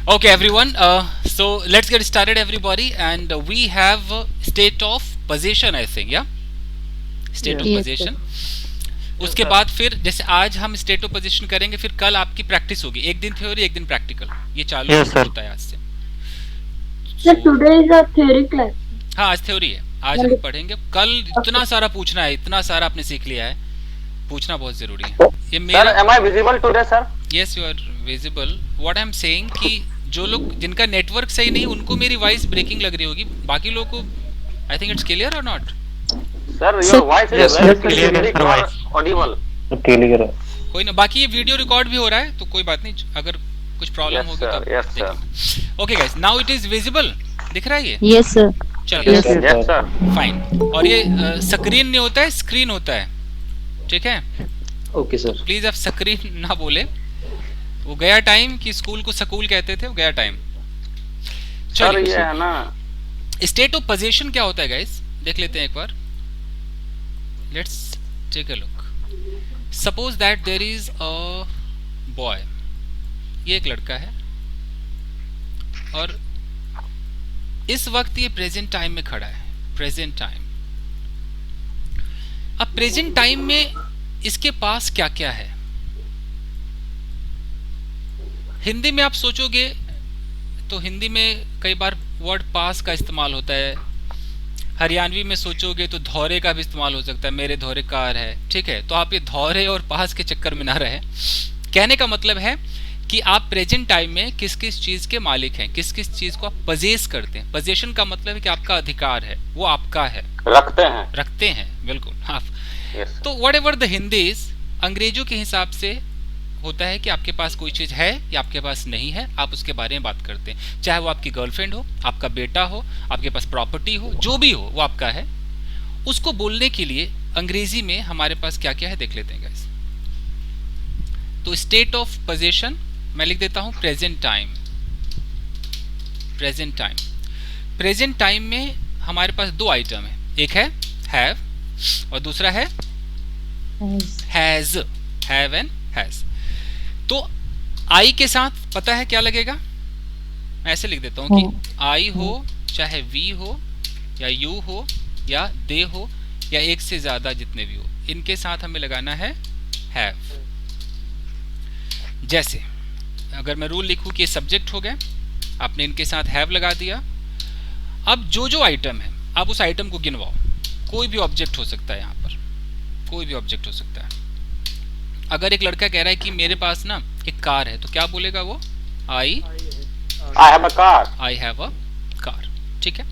Okay, everyone. So let's get started, everybody. And we have state of possession, I think. Yeah, state of Yes, Yes, sir. possession. yes उसके sir. बाद फिर जैसे आज हम state of position करेंगे, फिर कल आपकी प्रैक्टिस होगी, एक दिन थ्योरी एक दिन प्रैक्टिकल, ये चालू Yes sir. होता है आज से। Sir, so today is a theory class. हाँ, आज थ्योरी है, आज हम पढ़ेंगे। कल इतना Okay. सारा पूछना है, इतना सारा आपने सीख लिया है, पूछना बहुत जरूरी है। ये Sir, मेरा am I visible today, sir? Yes, you are visible. What I am saying कि जो लोग जिनका नेटवर्क सही नहीं, उनको मेरी वॉइस ब्रेकिंग लग रही होगी, बाकी लोग को आई थिंक इट्स क्लियर और not. Sir, Sir, your voice is Yes very sir. yes, Clear very है sir voice. audible. Clear है. कोई ना, बाकी ये वीडियो रिकॉर्ड भी हो रहा है तो कोई बात नहीं, अगर कुछ प्रॉब्लम Yes, होगी sir. तो Yes, sir. Okay guys, now it is visible, दिख रहा है ये? yes, sir. चलो Yes, sir. Yes, sir. Fine. और ये स्क्रीन नहीं होता है, स्क्रीन होता है, ठीक है? Okay sir. प्लीज आप स्क्रीन ना बोले, वो गया टाइम कि स्कूल को स्कूल कहते थे, वो गया टाइम। Sir, ये है ना, स्टेट ऑफ पोजीशन क्या होता है गाइस, देख लेते हैं एक बार। Let's take a look. Suppose that there is a boy, ये एक लड़का है और इस वक्त ये प्रेजेंट टाइम में खड़ा है, प्रेजेंट टाइम। अब प्रेजेंट टाइम में इसके पास क्या क्या है? हिंदी में आप सोचोगे तो हिंदी में कई बार वर्ड पास का इस्तेमाल होता है, हरियाणवी में सोचोगे तो धौरे का भी इस्तेमाल हो सकता है, मेरे धौरे कार है, ठीक है? तो आप ये धौरे और पास के चक्कर में ना रहे। कहने का मतलब है कि आप प्रेजेंट टाइम में किस किस चीज के मालिक हैं, किस किस चीज को आप पजेस करते हैं। पोजेशन का मतलब है कि आपका अधिकार है, वो आपका है, रखते हैं, बिल्कुल आप। Yes, sir. तो वट एवर द हिंदीज, अंग्रेजों के हिसाब से होता है कि आपके पास कोई चीज है या आपके पास नहीं है, आप उसके बारे में बात करते हैं। चाहे वो आपकी गर्लफ्रेंड हो, आपका बेटा हो, आपके पास प्रॉपर्टी हो, जो भी हो वो आपका है। उसको बोलने के लिए अंग्रेजी में हमारे पास क्या क्या है देख लेते हैं गाइस। तो स्टेट ऑफ पोजीशन मैं लिख देता हूं present time. Present time, present time में हमारे पास दो आइटम है, एक है हैव और दूसरा है Yes. Has, have and has. तो आई के साथ पता है क्या लगेगा? मैं ऐसे लिख देता हूं कि आई हो, चाहे वी हो या यू हो या दे हो या एक से ज्यादा जितने भी हो, इनके साथ हमें लगाना है हैव। जैसे अगर मैं रूल लिखूं कि सब्जेक्ट हो गए, आपने इनके साथ हैव लगा दिया। अब जो जो आइटम है आप उस आइटम को गिनवाओ। कोई भी ऑब्जेक्ट हो सकता है, यहाँ पर कोई भी ऑब्जेक्ट हो सकता है। अगर एक लड़का कह रहा है कि मेरे पास ना एक कार है, तो क्या बोलेगा वो? आई I have a car. I have a car, ठीक है?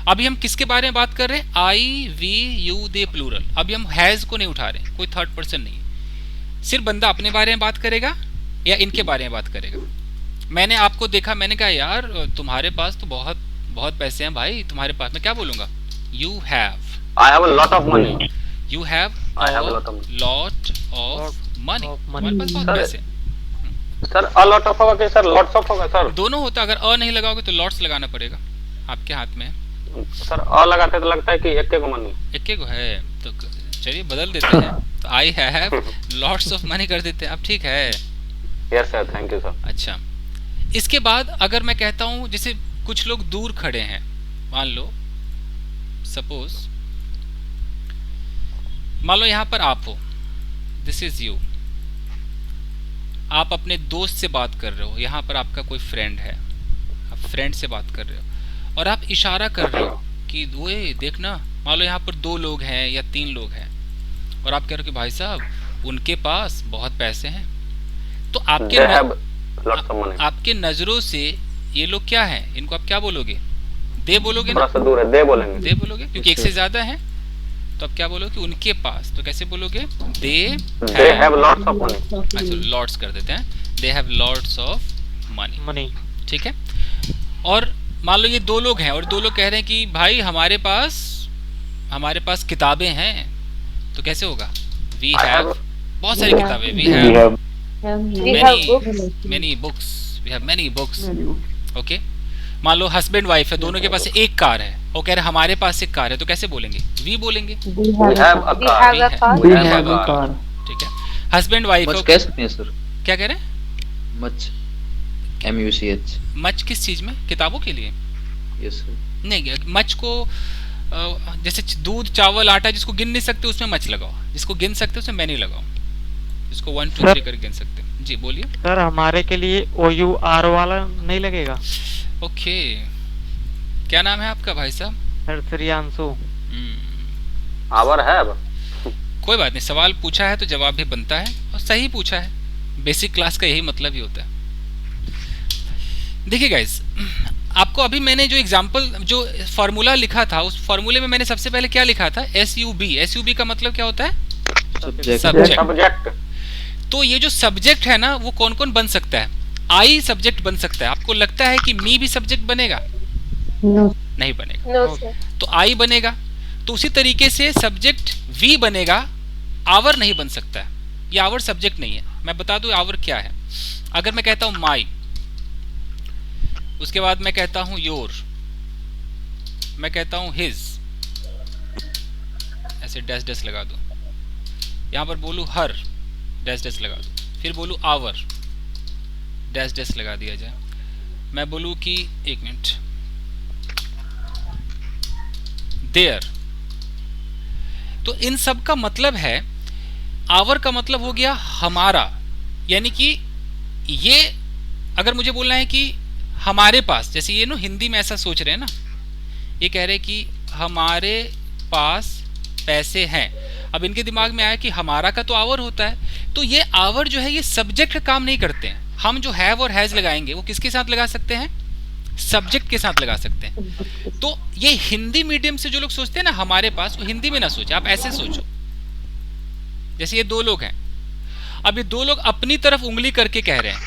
अभी हम किसके बारे में बात कर रहे हैं? आई, वी, यू, दे, प्लूरल। अभी हम हैज को नहीं उठा रहे, कोई थर्ड पर्सन नहीं है। सिर्फ बंदा अपने बारे में बात करेगा या इनके बारे में बात करेगा। मैंने आपको देखा, मैंने कहा यार तुम्हारे पास तो बहुत बहुत पैसे हैं भाई, तुम्हारे पास, मैं क्या बोलूंगा? You have, I have a lot of money. You have I have a lot of money. Lot of money, तुम्हारे पास बहुत Sir, पैसे। Sir, a lot of होगा कि sir lots of होगा sir? दोनों होता, अगर अ नहीं लगाओगे तो लॉट्स लगाना पड़ेगा, आपके हाथ में है। Sir, a लगाते तो लगता है कि एक को मनी। एक एक है तो चलिए बदल देते हैं, तो I have lots of money कर देते हैं। अब ठीक है, Yes sir, thank you sir. अच्छा। इसके बाद अगर मैं कहता हूं, जैसे कुछ लोग दूर खड़े हैं, मान लो सपोज, मान लो यहाँ पर आप हो, दिस इज यू, आप अपने दोस्त से बात कर रहे हो, यहाँ पर आपका कोई फ्रेंड है, आप फ्रेंड से बात कर रहे हो और आप इशारा कर रहे हो कि वो देखना, मान लो यहाँ पर दो लोग हैं या तीन लोग हैं और आप कह रहे हो कि भाई साहब उनके पास बहुत पैसे हैं। तो आपके They have lots of money. आपके नजरों से ये लोग क्या हैं, इनको आप क्या बोलोगे? दे बोलोगे थोड़ा ना? सा दूर है, दे बोलेंगे। दे बोलोगे, क्योंकि एक से ज्यादा है, तो आप क्या बोलोगे? उनके पास। तो कैसे बोलोगे? दे They have lots of money. अच्छा, लॉट्स कर देते हैं, they have lots of money, ठीक है? और मान लो ये दो लोग हैं और दो लोग कह रहे हैं कि भाई हमारे पास किताबें हैं, तो कैसे होगा? वी I हैव have- बहुत सारी किताबें, we have We have books. many books, we have many books, okay? मान लो हस्बैंड वाइफ है, दोनों के पास एक कार है, वो कह रहे हमारे पास एक कार है, तो कैसे बोलेंगे? वी बोलेंगे, We We have a we car. have a car. We have a car. ठीक है? हस्बैंड वाइफ मच कह सकते हैं सर? क्या कह रहे हैं? Much MUCH. मच किस चीज में? किताबों के लिए? Yes sir. नहीं, मच को जैसे दूध चावल आटा जिसको गिन नहीं सकते उसमें मच लगाओ, जिसको गिन सकते उसमें मैनी लगाओ, जिसको 1 2 3 कर गिन सकते। जी बोलिए सर। हमारे के लिए OUR वाला नहीं लगेगा? ओके, क्या नाम है आपका भाई साहब? सर श्रियांशु। आवर है अब। कोई बात नहीं, सवाल पूछा है तो जवाब भी बनता है और सही पूछा है। बेसिक क्लास का यही मतलब ही होता है। देखिए गाइस, आपको अभी मैंने जो एग्जांपल जो फॉर्मूला लिखा था उस फॉर्मूले में मैंने सबसे पहले क्या लिखा था? SUB का मतलब क्या होता है? सब्जेक्ट। तो ये जो सब्जेक्ट है ना वो कौन कौन बन सकता है? आई सब्जेक्ट बन सकता है। आपको लगता है कि मी भी सब्जेक्ट बनेगा? No. नहीं बनेगा। No sir. तो आई बनेगा। तो उसी तरीके से सब्जेक्ट वी बनेगा, आवर नहीं बन सकता है। ये आवर सब्जेक्ट नहीं है। मैं बता दूं आवर क्या है। अगर मैं कहता हूं माई, उसके बाद मैं कहता हूं योर, मैं कहता हूं हिज, ऐसे डैश डैश लगा दो। यहां पर बोलूं हर, डैश डैश लगा दो। फिर बोलूं आवर, डैश डैश लगा दिया जाए। मैं बोलूं कि एक मिनट, देयर। तो इन सब का मतलब है, आवर का मतलब हो गया हमारा, यानी कि ये अगर मुझे बोलना है कि हमारे पास, जैसे ये नो हिंदी में ऐसा सोच रहे हैं ना, ये कह रहे हैं कि हमारे पास पैसे हैं। अब इनके दिमाग में आया कि हमारा का तो आवर होता है, तो ये आवर जो है ये सब्जेक्ट का काम नहीं करते हैं। हम जो हैव और हैज लगाएंगे वो किसके साथ लगा सकते हैं? सब्जेक्ट के साथ लगा सकते हैं। तो ये हिंदी मीडियम से जो लोग सोचते हैं ना हमारे पास, वो हिंदी में ना सोचे, आप ऐसे सोचो। जैसे ये दो लोग हैं, अब ये दो लोग अपनी तरफ उंगली करके कह रहे हैं,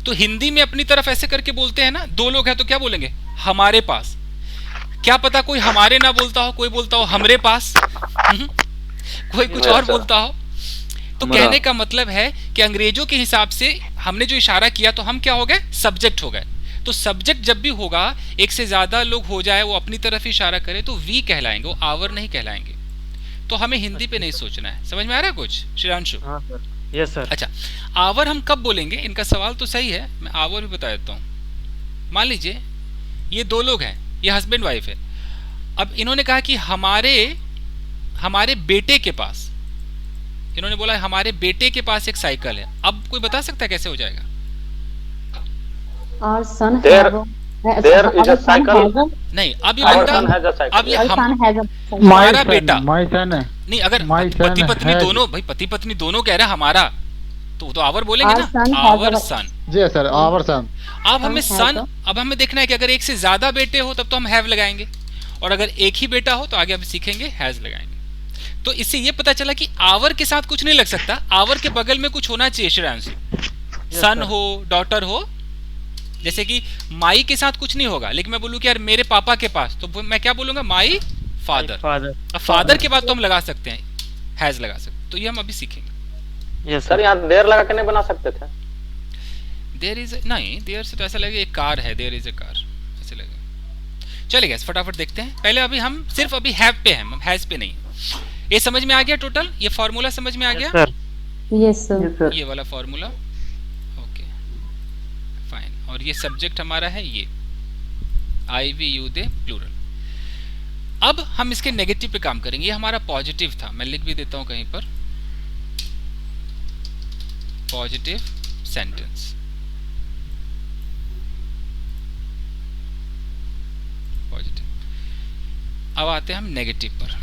तो हिंदी में अपनी तरफ ऐसे करके बोलते हैं ना। दो लोग हैं तो क्या बोलेंगे? हमारे पास। क्या पता कोई हमारे ना बोलता हो, कोई बोलता हो हमरे पास, कोई कुछ और बोलता हो। तो कहने का मतलब है कि अंग्रेजों के हिसाब से हमने जो इशारा किया तो हम क्या हो गए? सब्जेक्ट हो गए। तो सब्जेक्ट जब भी होगा, एक से ज्यादा लोग हो जाए, वो अपनी तरफ इशारा करे, तो वी कहलाएंगे, वो आवर नहीं कहलाएंगे। तो हमें हिंदी पे नहीं सोचना है। समझ में आ रहा है कुछ श्रीरांशु? हाँ सर। Yes sir. अच्छा, आवर हम कब बोलेंगे? इनका सवाल तो सही है, मैं आवर भी बता देता हूँ। मान लीजिए ये दो लोग हैं, ये हस्बैंड वाइफ है। अब इन्होंने कहा कि हमारे बेटे के पास, इन्होंने बोला हमारे बेटे के पास एक साइकिल है। अब कोई बता सकता है कैसे हो जाएगा? Our son There- have a, there is a our son cycle. has a, नहीं, अब ये Our son बंदा, has a cycle. अब ये our son has a cycle. हमारा बेटा माय सन है। नहीं, अगर My son पति पत्नी has- दोनों, भाई पति पत्नी दोनों कह रहे हैं हमारा, तो आवर बोलेंगे Our son ना, has आवर a- सन। जी सर, आवर सन। अब हमें Son सन, has a- अब हमें देखना है कि अगर एक से ज्यादा बेटे हो तब तो हम हैव लगाएंगे, और अगर एक ही बेटा हो तो आगे हम सीखेंगे हैज लगाएंगे। तो इससे ये पता चला कि आवर के साथ कुछ नहीं लग सकता, आवर के बगल में कुछ होना चाहिए श्रेयांशु। सन हो, डॉटर हो। जैसे कि माई के साथ कुछ नहीं होगा, लेकिन मैं बोलूं कि यार मेरे पापा के पास, तो मैं क्या बोलूंगा? My father. फादर। अब फादर के बाद तो हम लगा सकते हैं, हैज लगा सकते, तो ये हम अभी सीखेंगे। Yes sir sir. यहाँ देर लगा के नहीं बना सकते थे? देयर इज नहीं, देयर से तो ऐसा लगे एक कार है, देयर इज ए कार ऐसे लगे। चलिए फटाफट देखते हैं। पहले अभी हम सिर्फ अभी हैव पे हैं, हम हैज पे नहीं। ये समझ में आ गया टोटल? ये फॉर्मूला समझ में आ गया? सर। Yes sir. ये वाला फॉर्मूला, ओके फाइन। और ये सब्जेक्ट हमारा है ये आई वी यू दे प्लूरल। अब हम इसके नेगेटिव पे काम करेंगे। ये हमारा पॉजिटिव था, मैं लिख भी देता हूं कहीं पर, पॉजिटिव सेंटेंस। पॉजिटिव। अब आते हैं हम नेगेटिव पर।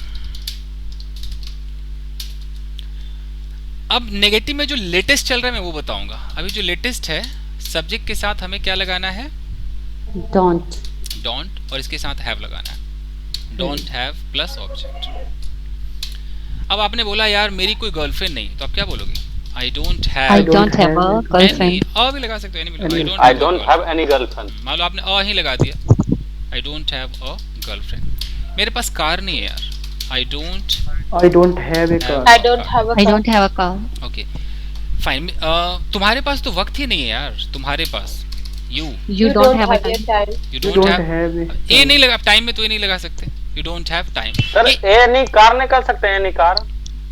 अब नेगेटिव में जो लेटेस्ट चल रहा है मैं वो बताऊंगा। अभी जो लेटेस्ट है, सब्जेक्ट के साथ हमें क्या लगाना है? Don't. डोंट, और इसके साथ हैव लगाना है। Don't have plus object. अब आपने बोला यार मेरी कोई गर्लफ्रेंड नहीं, तो आप क्या बोलोगे? आई don't have. I don't have a girlfriend. अ भी लगा सकते हो, any भी लगा। आई डोंट हैव एनी गर्लफ्रेंड। मान लो आपने अ ही लगा दिया, आई डोंट हैव अ गर्लफ्रेंड। मेरे पास कार नहीं है यार, I don't I don't have a car. I don't have a I car. don't have a car. Okay fine. तुम्हारे पास तो वक्त ही नहीं है यार, तुम्हारे पास you You don't have a your time. time. You You don't don't have. have a a नहीं लगा, टाइम में तो ये नहीं लगा सकते। You don't have time. Sir any car नहीं कर सकते? Any car?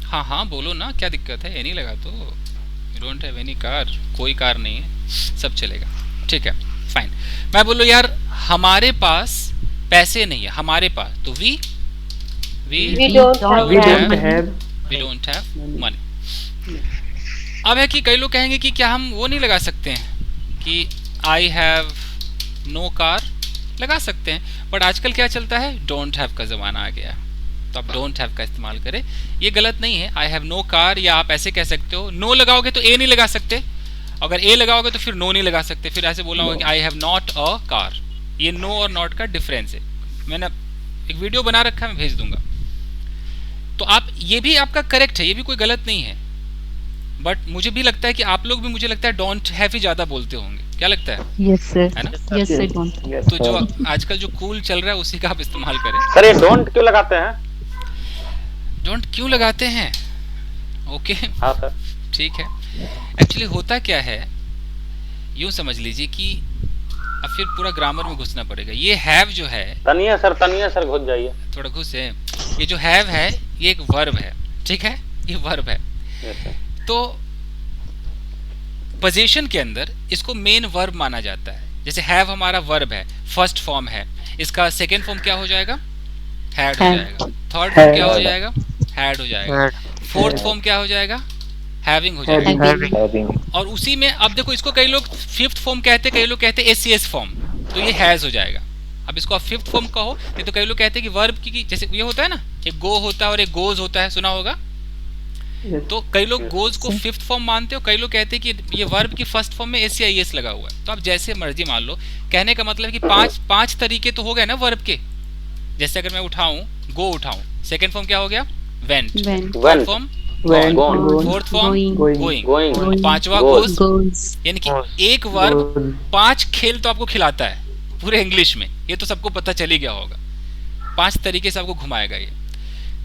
हाँ हाँ बोलो ना, क्या दिक्कत है? ये नहीं लगा तो you don't have any car, कोई कार नहीं है, सब चलेगा। ठीक है, फाइन। मैं बोलो यार हमारे पास पैसे नहीं है, हमारे पास, तो we We don't have we don't have money. अब है कि कई लोग कहेंगे कि क्या हम वो नहीं लगा सकते हैं कि आई हैव नो कार, लगा सकते हैं, बट आजकल क्या चलता है, डोंट हैव का ज़माना आ गया है, तो आप डोंट हैव का इस्तेमाल करें। ये गलत नहीं है, आई हैव नो कार, या आप ऐसे कह सकते हो, नो लगाओगे तो ए नहीं लगा सकते, अगर ए लगाओगे तो फिर नो नहीं लगा सकते, फिर ऐसे बोला होगा कि आई हैव नॉट अ कार। ये नो और नॉट का डिफरेंस है, मैंने एक वीडियो बना रखा है, मैं भेज दूंगा। तो आप ये भी आपका करेक्ट है, ये भी कोई गलत नहीं है, बट मुझे भी लगता है कि आप लोग भी, मुझे लगता है डोंट हैव ही ज़्यादा बोलते होंगे, क्या लगता है? yes sir, है ना? yes I don't. तो जो आजकल जो कूल चल रहा है उसी का आप इस्तेमाल करें। सर ये डोंट क्यों लगाते हैं? डोंट क्यों लगाते हैं? ओके, हाँ सर। ठीक है। एक्चुअली होता क्या है, यूं समझ लीजिए कि अब फिर पूरा ग्रामर में घुसना पड़ेगा। ये हैव जो है, तनिया सर घुस जाइए। थोड़ा घुसे, ये जो हैव है ये एक वर्ब है, ठीक है, ये वर्ब है। Yes, sir. तो पोजीशन के अंदर इसको मेन वर्ब माना जाता है। जैसे हैव हमारा वर्ब है, फर्स्ट फॉर्म है, इसका सेकंड फॉर्म क्या हो जाएगा, हैड हो जाएगा, थर्ड फॉर्म क्या हो जाएगा, हैड हो जाएगा, फोर्थ फॉर्म क्या हो जाएगा, हैविंग हो जाएगा। और उसी में अब देखो, इसको कई लोग फिफ्थ फॉर्म कहते हैं, कई लोग कहते हैं एसीएस फॉर्म, तो ये हैज हो जाएगा। अब इसको आप फिफ्थ फॉर्म कहो, नहीं तो कई लोग कहते हैं कि वर्ब की जैसे ये होता है ना, एक गो होता है और एक गोज होता है, सुना होगा। तो कई लोग गोज को फिफ्थ फॉर्म मानते हो, कई लोग कहते हैं कि ये वर्ब की फर्स्ट फॉर्म में एस या एस लगा हुआ है। तो आप जैसे मर्जी मान लो, कहने का मतलब कि पांच तरीके तो हो गए ना वर्ब के। जैसे अगर मैं उठाऊं, गो उठाऊं, सेकंड फॉर्म क्या हो गया, went, third form fourth form going, पांचवा गोज। यानी कि एक वर्ब 5 खेल तो आपको खिलाता है पूरे इंग्लिश में, ये तो सबको पता चल ही गया होगा। 5 तरीके से आपको घुमाएगा ये।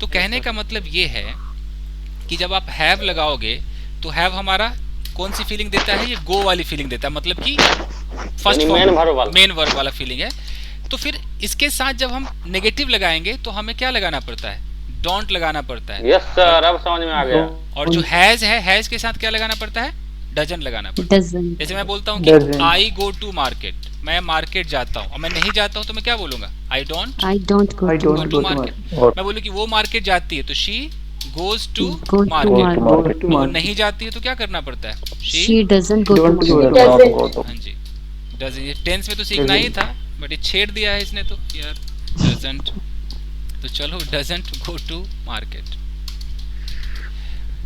तो कहने का मतलब ये है कि जब आप हैव लगाओगे तो हैव हमारा कौन सी फीलिंग देता है, ये गो वाली फीलिंग देता है, मतलब कि फर्स्ट फॉर्म मेन वर्ब वाला फीलिंग है। तो फिर इसके साथ जब हम नेगेटिव लगाएंगे तो हमें क्या लगाना पड़ता है, डोंट लगाना पड़ता है। यस सर, अब समझ में आ गया। और जो हैज है, हैज के साथ क्या लगाना पड़ता है, डजन लगाना पड़ता है। जैसे मैं बोलता हूँ कि आई गो टू मार्केट, मैं मार्केट जाता हूँ, और मैं नहीं जाता हूँ तो मैं क्या बोलूंगा, I don't go to market. मैं बोलूँ कि वो मार्केट जाती है तो शी गोज टू मार्केट। वो नहीं जाती है तो क्या करना पड़ता है, शी डजंट गो टू। हाँ जी, डजंट टेंस में तो सीखना ही था, बट ये छेड़ दिया है इसने तो यार, डजंट। तो चलो, डजंट गो टू मार्केट,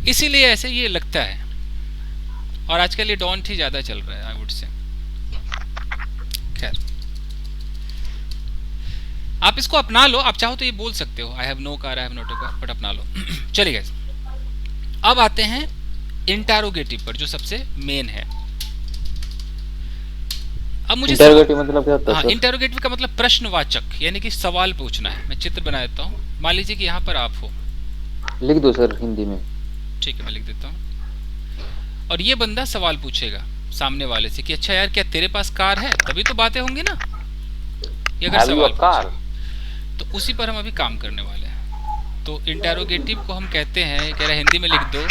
इसीलिए ऐसे ये लगता है। और आजकल ये डोंट ही ज्यादा चल रहा है, आई वुड से। खैर, आप इसको अपना लो, आप चाहो तो ये बोल सकते हो, I have no car, I have not a car, but अपना लो। चलिए अब आते हैं इंटरोगेटिव पर, जो सबसे मेन है। अब मुझे इंटरोगेटिव मतलब क्या होता है? हाँ, इंटरोगेटिव का मतलब प्रश्नवाचक, यानी कि सवाल पूछना है। मैं चित्र बना देता हूँ, मान लीजिए कि यहाँ पर आप हो, लिख दो सर हिंदी में। ठीक है, मैं लिख देता हूँ। और ये बंदा सवाल पूछेगा सामने वाले से कि अच्छा यार, क्या तेरे पास कार है, तभी तो बातें होंगी ना। ये अगर सवाल कार, तो उसी पर हम अभी काम करने वाले हैं। तो इंटरोगेटिव को हम कहते हैं, कह रहा हिंदी में लिख दो,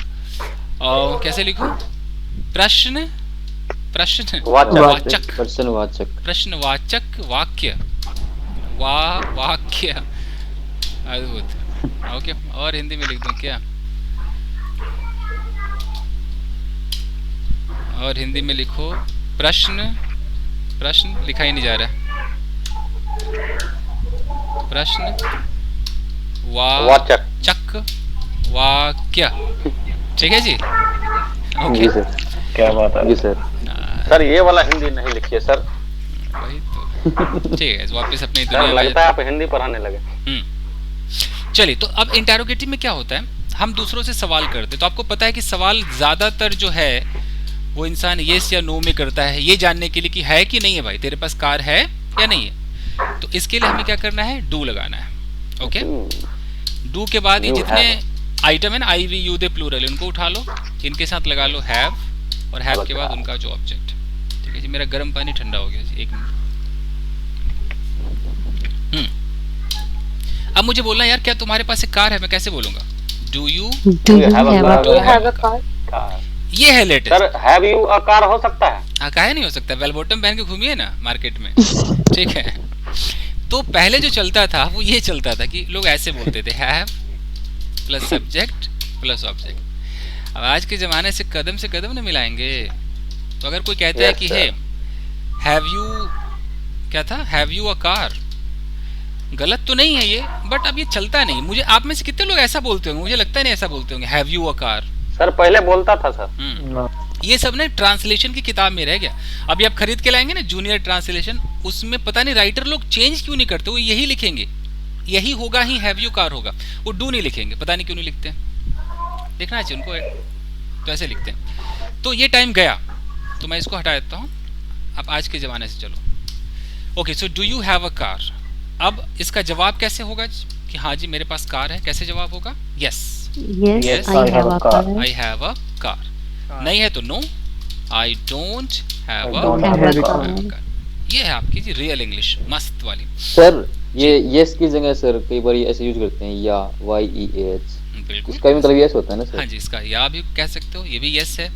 और कैसे लिखूं, प्रश्नवाचक वाक्य, वाक्य। अद्भुत, ओके। और हिंदी में लिख दूं क्या, और हिंदी में लिखो प्रश्न लिखा ही नहीं जा रहा, प्रश्न वाचक वाक्य, ठीक है जी। ओके सर, क्या बात है जी सर। सर ये वाला हिंदी नहीं लिखिए सर। वही तो, ठीक है, वापस अपनी सर दुनिया लगता है आप हिंदी पढ़ाने लगे। चलिए, तो अब इंटरोगेटिव में क्या होता है, हम दूसरों से सवाल करते हैं। तो आपको पता है कि सवाल ज्यादातर जो है वो इंसान येस या नो में करता है, ये जानने के लिए कि है कि नहीं है, भाई तेरे पास कार है या नहीं है। तो इसके लिए हमें क्या करना है, डू लगाना है। ओके, डू के बाद ये जितने आइटम है ना, आई वी यू दे प्लूरल, उनको उठा लो, इनके साथ लगा लो हैव, और हैव के बाद उनका जो ऑब्जेक्ट। ठीक है जी, मेरा गर्म पानी ठंडा हो गया जी, 1 मिनट। अब मुझे बोलना यार, क्या तुम्हारे पास एक कार है, मैं कैसे बोलूंगा, do you have a car. ये है latest. Sir have you a car हो सकता है? हाँ, काहे नहीं हो सकता, बेल बॉटम पहन के घूमिए ना मार्केट में। ठीक है, तो पहले जो चलता था वो ये चलता था कि लोग ऐसे बोलते थे, have plus subject plus object. अब आज के जमाने से कदम न मिलाएंगे। तो अगर कोई कहता है कि हे हैव यू, क्या था, हैव यू अ कार, गलत तो नहीं है ये, बट अब ये चलता नहीं। मुझे आप में से कितने लोग ऐसा बोलते होंगे, मुझे लगता है नहीं ऐसा बोलते होंगे have you a car. Sir पहले बोलता था सर। ये सब ना ट्रांसलेशन की किताब में रह गया। अभी आप खरीद के लाएंगे ना जूनियर ट्रांसलेशन, उसमें पता नहीं राइटर लोग चेंज क्यों नहीं करते, वो यही लिखेंगे, यही होगा ही, हैव यू कार होगा, वो डू नहीं लिखेंगे, पता नहीं क्यों नहीं लिखते, लिखना चाहिए उनको, तो ऐसे लिखते हैं। तो ये टाइम गया, तो मैं इसको हटा देता हूँ। अब आज के ज़माने से चलो। Okay, so do you have a car. अब इसका जवाब कैसे होगा कि हाँ जी मेरे पास कार है, कैसे जवाब होगा? Yes, Yes, I have a car. I have a car. नहीं है तो no, I don't have don't have a car. Car. ये है आपकी जी रियल इंग्लिश, मस्त वाली। सर ये यस की जगह सर कई बार ये ऐसे यूज करते हैं, या YEAH, बिल्कुल, इसका भी मतलब यस होता है ना सर? हाँ जी, इसका या भी कह सकते हो, ये भी यस है,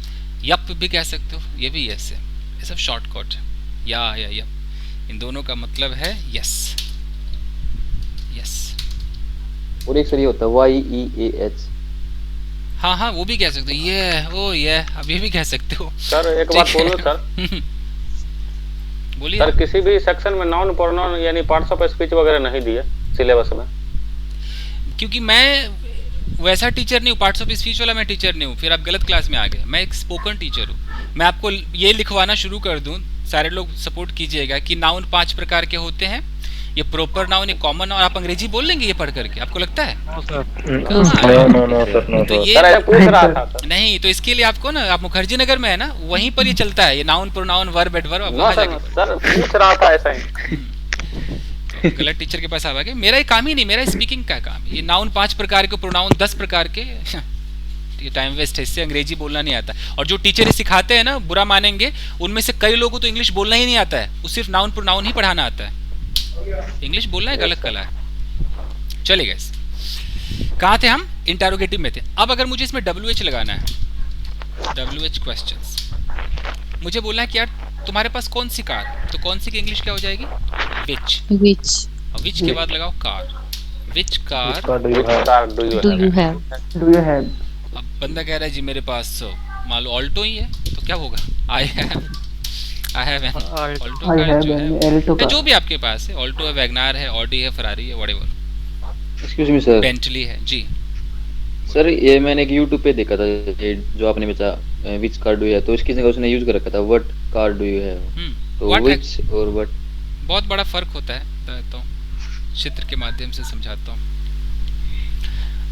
यप भी कह सकते हो, ये भी यस है। ये सब शॉर्टकट है, या यप, इन दोनों का मतलब है यस, यस। और एक सर ये होता है YEAH। हाँ, वो भी कह सकते हो, ये वो ये, अब ये भी कह सकते हो। सर एक बात बोलूं सर, बोलिए। सर किसी भी सेक्शन में नाउन प्रोनाउन यानी पार्ट्स ऑफ स्पीच वगैरह नहीं दिए सिलेबस में? क्योंकि मैं वैसा टीचर नहीं हूँ, पार्ट्स ऑफ स्पीच वाला मैं टीचर नहीं हूँ, फिर आप गलत क्लास में आ गए। मैं एक स्पोकन टीचर हूँ। मैं आपको ये लिखवाना शुरू कर दूँ, सारे लोग सपोर्ट कीजिएगा कि नाउन 5 प्रकार के होते हैं, ये प्रॉपर नाउन, ये कॉमन, और आप अंग्रेजी बोल लेंगे ये पढ़ करके, आपको लगता है? नो सर, तो ये सर ऐसा पूछ रहा था सर। नहीं, तो इसके लिए आपको ना, आप मुखर्जी नगर में है ना, वहीं पर ये चलता है, ये noun pronoun verb adverb, no वहां सर, जाके सर पूछ रहा था ऐसा ही। गलत टीचर के पास आ गए। मेरा ये काम ही नहीं, मेरा स्पीकिंग का काम है। ये नाउन 5 प्रकार के, प्रोनाउन 10 प्रकार के, ये टाइम वेस्ट है, इससे अंग्रेजी बोलना नहीं आता। और जो टीचर ये सिखाते हैं ना, बुरा मानेंगे, उनमें से कई लोगों को तो इंग्लिश बोलना ही नहीं आता है, वो सिर्फ नाउन प्रोनाउन ही पढ़ाना आता है। इंग्लिश बोलना एक अलग कला है। चले गए, कहाँ थे हम? इंटरोगेटिव में थे। अब अगर मुझे इसमें WH लगाना है, WH क्वेश्चंस, मुझे बोलना है कि यार तुम्हारे पास कौन सी कार, तो कौन सी की इंग्लिश क्या हो जाएगी? विच। विच के बाद लगाओ car. Which car do you have? Do you have? अब बंदा कह रहा है जी मेरे पास मान लो ऑल्टो ही है, तो क्या होगा? I have an Alto I car, have जो an है Alto या car. जो भी आपके पास है, ऑल्टो है, वैगनार है, ऑडी है, फरारी है, whatever, excuse me sir. Bentley है जी। सर ये मैंने एक YouTube पे देखा था, ये जो आपने बचा विच कार डू यू है, तो इसकी जगह उसने यूज कर रखा था what car do you have, तो What विच और व्हाट। बहुत बड़ा फर्क होता है, बताता हूँ, चित्र के माध्यम से समझाता हूँ।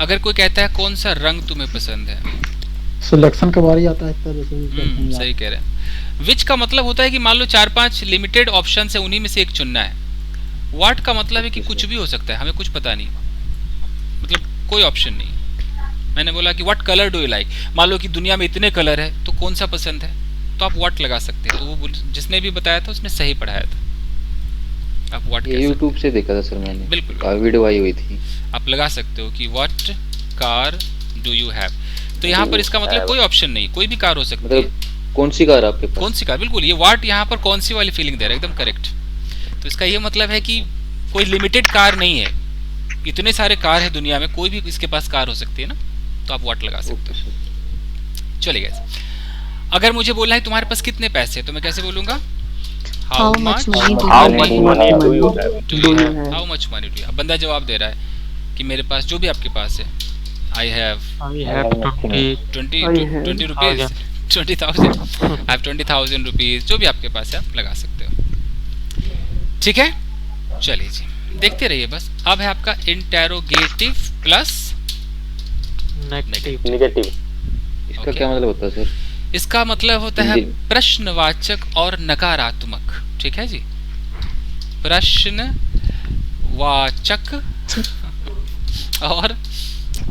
अगर कोई कहता है कौन सा रंग तुम्हें पसंद है, सिलेक्शन का बारी आता है इस तरह से। सही कह रहे हैं। विच का मतलब होता है कि मान लो 4-5 लिमिटेड ऑप्शन है, उन्हीं में से एक चुनना है। व्हाट का मतलब है कि कुछ भी हो सकता है, हमें कुछ पता नहीं, मतलब कोई ऑप्शन नहीं। मैंने बोला कि what colour do you like, मान लो कि दुनिया में इतने कलर है, तो कौन सा पसंद है, तो आप व्हाट लगा सकते हैं। तो वो जिसने भी बताया था उसने सही पढ़ाया था। आप व्हाट ये YouTube से देखा था सर मैंने, बिल्कुल वीडियो आई हुई थी। आप लगा सकते हो कि what car do you have. तो यहाँ पर इसका मतलब कोई ऑप्शन नहीं, कोई भी कार हो सकती है। मतलब कौन सी कार आपके पास? कौन सी कार, बिल्कुल, ये व्हाट यहाँ पर कौन सी वाली फीलिंग दे रहा है, एकदम करेक्ट। तो इसका ये मतलब है कि कोई लिमिटेड कार नहीं है, इतने सारे कार है दुनिया में, कोई भी इसके पास कार हो सकती है ना, तो आप व्हाट लगा सकते हो। चलिए गाइस, अगर मुझे बोलना है तुम्हारे पास कितने पैसे, तो मैं कैसे बोलूंगा? How much money do how you much have? Money do you have? How much money do you. अब बंदा जवाब दे रहा है कि मेरे पास जो भी आपके पास है, I have I have 20 20 rupees, 20,000, I have 20,000 rupees, जो भी आपके पास है आप लगा सकते हो। ठीक है, चलिए जी, देखते रहिए बस। अब है आपका इंटेरोगेटिव प्लस नेगेटिव। निगेटिव। इसका Okay. क्या मतलब होता है सर? इसका मतलब होता है जी। प्रश्नवाचक और नकारात्मक। ठीक है जी, प्रश्नवाचक और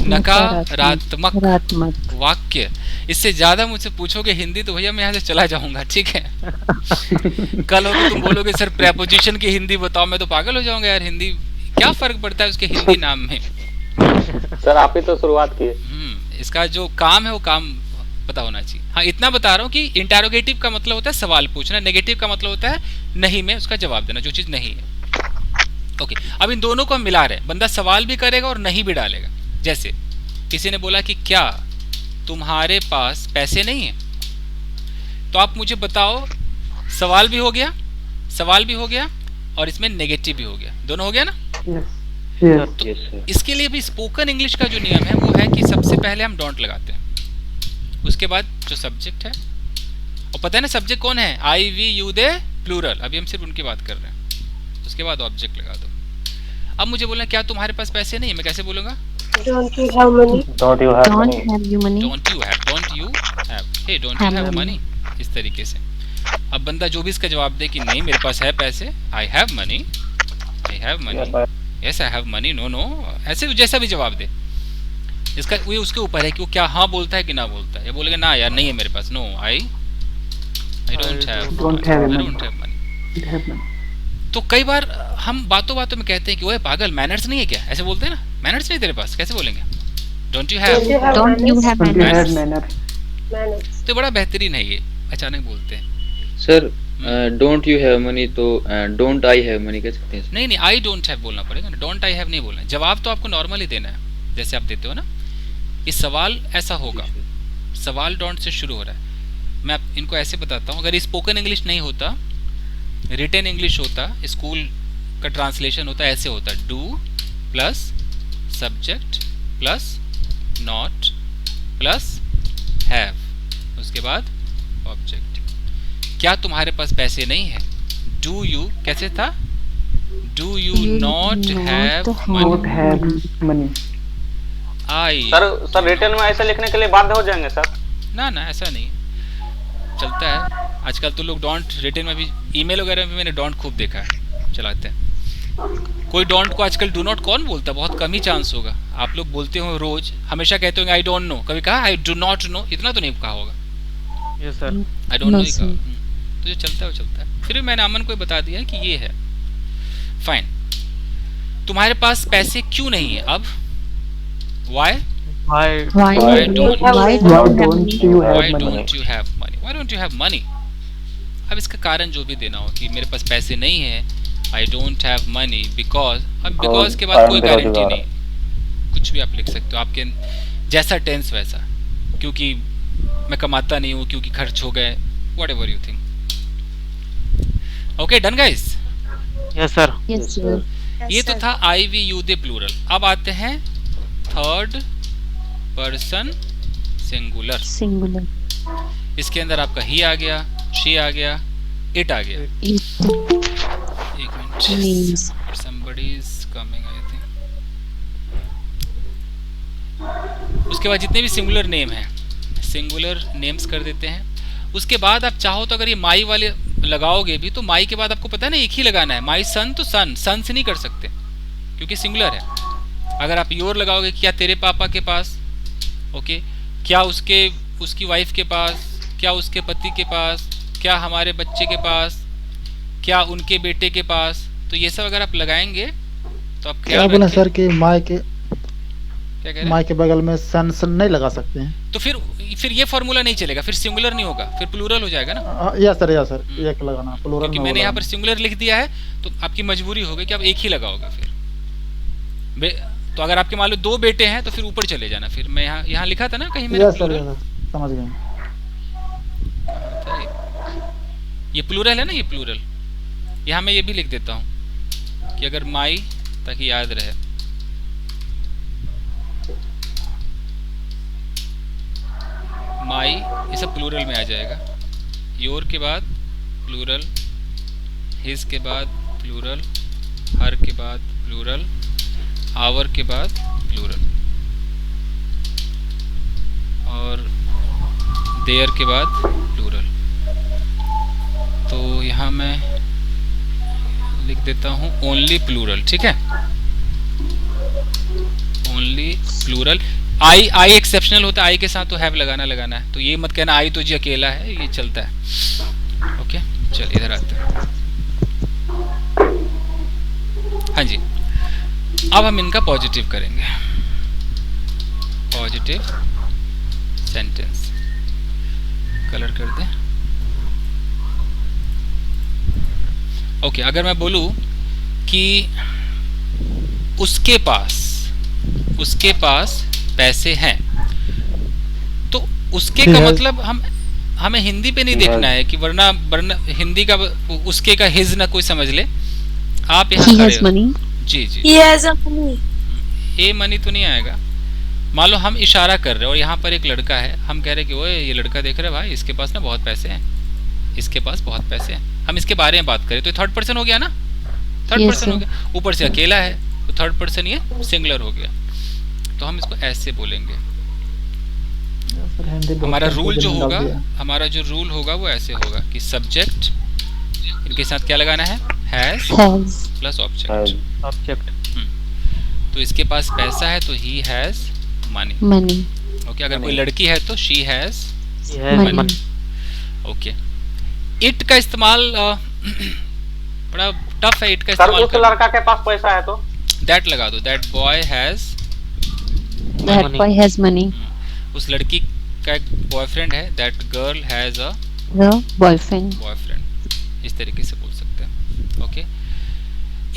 नकारात्मक नकारात्मक। वाक्य। इससे ज्यादा मुझसे पूछोगे हिंदी तो भैया मैं यहाँ से चला जाऊंगा, ठीक है। कल हो तुम बोलोगे सर प्रेपोजिशन की हिंदी बताओ, मैं तो पागल हो जाऊंगा यार। हिंदी क्या फर्क पड़ता है उसके हिंदी नाम में? सर आप ही तो शुरुआत किए। इसका जो काम है वो काम पता होना चाहिए। हाँ, इतना बता रहा हूँ कि इंटेरोगेटिव का मतलब होता है सवाल पूछना, नेगेटिव का मतलब होता है नहीं में उसका जवाब देना, जो चीज़ नहीं है। ओके, अब इन दोनों को हम मिला रहे हैं, बंदा सवाल भी करेगा और नहीं भी डालेगा। जैसे किसी ने बोला कि क्या तुम्हारे पास पैसे नहीं है, तो आप मुझे बताओ, सवाल भी हो गया, सवाल भी हो गया और इसमें नेगेटिव भी हो गया, दोनों हो गया ना। यस तो यस सर। इसके लिए भी स्पोकन इंग्लिश का जो नियम है वो है कि सबसे पहले हम डोंट लगाते हैं, उसके बाद जो सब्जेक्ट है, और पता है ना सब्जेक्ट कौन है, आई वी यू दे प्लूरल, अभी हम सिर्फ उनकी बात कर रहे हैं। उसके बाद ऑब्जेक्ट लगा दो। अब मुझे बोलना क्या तुम्हारे पास पैसे नहीं है, मैं कैसे बोलूंगा? Don't you have money? don't you have money don't you have, hey don't you have money, इस तरीके से। अब बंदा जो भी इसका जवाब दे कि नहीं मेरे पास है पैसे, I have money, yes I have money, no no, ऐसे जैसा भी जवाब दे, इसका वो उसके ऊपर है कि वो क्या हाँ बोलता है कि ना बोलता है। या बोलेगा ना यार नहीं है मेरे पास, no I don't have money. तो कई बार हम बातों बातों में कहते हैं कि ओए पागल मैनर्स नहीं है क्या, ऐसे बोलते हैं ना, मैनर्स नहीं तेरे पास, कैसे बोलेंगे? Don't you have Manners. तो बड़ा बेहतरीन है ये, अचानक बोलते हैं। Sir don't you have money तो डोंट आई हैव मनी कह सकते हैं? नहीं आई डोंट हैव बोलना पड़ेगा ना, डोंट आई हैव नहीं बोलना है। जवाब तो आपको नॉर्मली देना है जैसे आप देते हो ना। इस सवाल ऐसा होगा, सवाल डोंट से शुरू हो रहा है। मैं इनको ऐसे बताता हूँ, अगर स्पोकन इंग्लिश नहीं होता, रिटन इंग्लिश होता, स्कूल का ट्रांसलेशन होता, ऐसे होता, do plus subject plus not plus have, उसके बाद ऑब्जेक्ट। क्या तुम्हारे पास पैसे नहीं है, डू यू कैसे था, do you not have money I. Sir return में ऐसे लिखने के लिए बाध्य हो जाएंगे सर? ना ना ऐसा नहीं चलता है, आजकल तो लोग डोंट रिटन में भी, ईमेल वगैरह में भी मैंने डोंट खूब देखा है चलाते हैं। कोई डोंट को आजकल डू नॉट कौन बोलता है, बहुत कम ही चांस होगा। आप लोग बोलते हो रोज, हमेशा कहते होंगे आई डोंट नो, कभी कहा आई डू नॉट नो, इतना तो नहीं कहा होगा, yes sir. I don't know ही कहा। तो जो चलता है वो चलता है। फिर भी मैंने अमन को बता दिया कि ये है फाइन। तुम्हारे पास पैसे क्यों नहीं है, अब Y why don't you have money? अब इसका कारण जो भी देना हो कि मेरे पास पैसे नहीं है, I don't have money because, अब बिकॉज के बाद कोई गारंटी नहीं, कुछ भी आप लिख सकते हो, आपके जैसा टेंस वैसा, क्योंकि मैं कमाता नहीं हूँ, क्योंकि खर्च हो गए, whatever you think. Okay done guys? Yes sir. ये तो था आई वी यू दे प्लूरल। अब आते हैं थर्ड पर्सन सिंगुलर। इसके अंदर आपका ही आ गया, शी आ गया, इट आ गया। एक minute, somebody is coming I think। उसके बाद जितने भी सिंगुलर नेम हैं, सिंगुलर नेम्स कर देते हैं। उसके बाद आप चाहो तो अगर ये माई वाले लगाओगे भी, तो माई के बाद आपको पता है ना एक ही लगाना है, माई सन तो सन से नहीं कर सकते क्योंकि सिंगुलर है। अगर आप योर लगाओगे, क्या तेरे पापा के पास, ओके, क्या उसकी वाइफ के पास, क्या उसके पति के पास, क्या हमारे बच्चे के पास, क्या उनके बेटे के पास, तो ये सब अगर आप लगाएंगे तो आप क्या बोला सर कि माई के, क्या कह रहे माई के बगल में सन नहीं लगा सकते हैं? तो फिर ये फॉर्मूला नहीं चलेगा, फिर सिंगुलर नहीं होगा, फिर प्लूरल हो जाएगा ना। यस सर एक लगाना प्लूरल क्योंकि मैंने यहाँ पर सिंगुलर लिख दिया है, तो आपकी मजबूरी होगी कि आप एक ही लगाओगे। फिर तो अगर आपके मान लो 2 बेटे हैं तो फिर ऊपर चले जाना। फिर मैं यहाँ लिखा था ना कहीं मैंने प्लूरल, समझ गए। ये प्लूरल है ना, ये प्लूरल। यहाँ मैं ये भी लिख देता हूँ कि अगर माई, ताकि याद रहे, माई ये सब प्लूरल में आ जाएगा। योर के बाद प्लूरल, हिज के बाद प्लूरल, हर के बाद प्लूरल, आवर के बाद प्लूरल, और देयर के बाद प्लूरल। तो यहाँ मैं लिख देता हूँ ओनली प्लूरल, ठीक है, ओनली प्लूरल। आई एक्सेप्शनल होता है, आई के साथ तो हैव लगाना है, तो ये मत कहना आई तो जी अकेला है, ये चलता है। ओके चल इधर आते हैं। हाँ जी, अब हम इनका पॉजिटिव करेंगे, पॉजिटिव सेंटेंस। कलर कर दें। ओके, अगर मैं बोलूं कि उसके पास पैसे हैं, तो उसके का मतलब हमें हिंदी पे नहीं देखना है कि वरना हिंदी का उसके का हिज ना कोई समझ ले। आप यहाँ खड़े हो। जी जी, He has a money. A money तो नहीं आएगा। मान लो हम इशारा कर रहे हैं और यहाँ पर एक लड़का है, हम कह रहे हैं कि ओए ये लड़का देख रहे भाई, इसके पास ना बहुत पैसे हैं, इसके पास बहुत पैसे हैं। हम इसके बारे में बात करें तो थर्ड पर्सन हो गया ना, थर्ड पर्सन हो गया। ऊपर से अकेला है तो थर्ड पर्सन ये सिंगुलर हो गया। तो हम इसको ऐसे बोलेंगे। हमारा रूल जो होगा, वो ऐसे होगा कि सब्जेक्ट इनके साथ क्या लगाना है, हैज प्लस ऑब्जेक्ट। तो इसके पास पैसा है तो ही हैज मनी। ओके, अगर कोई लड़की है तो she has money. Okay, it का इस्तेमाल बड़ा टफ है। इट का सर इस्तेमाल उस लड़का के पास पैसा है तो दैट लगा दो, दैट बॉय हैज money. उस लड़की का एक बॉयफ्रेंड है, that girl has a Boyfriend. Boyfriend. इस तरीके से बोल सकते हैं। ओके,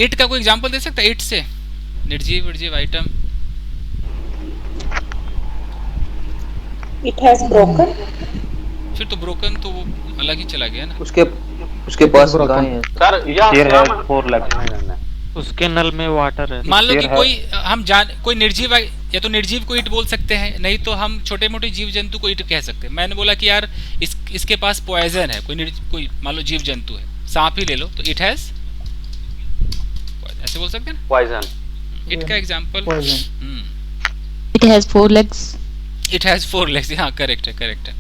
इट का कोई एग्जांपल दे सकता है? इट से निर्जीव आइटम। It has broken. फिर तो ब्रोकन तो वो अलग ही चला गया ना। उसके पास गाय है। सर यह उसके नल में वाटर है। मान लो कि कोई निर्जीव या तो निर्जीव को इट बोल सकते हैं, नहीं तो हम छोटे मोटे जीव जंतु को इट कह सकते हैं। मैंने बोला कि यार इसके पास पॉइजन है, कोई मान लो जीव जंतु है, सांप ही ले लो तो इट हैज, ऐसे बोल सकते हैं ना पॉइजन। इट का example It has 4 legs. It has 4 legs। हाँ, करेक्ट है,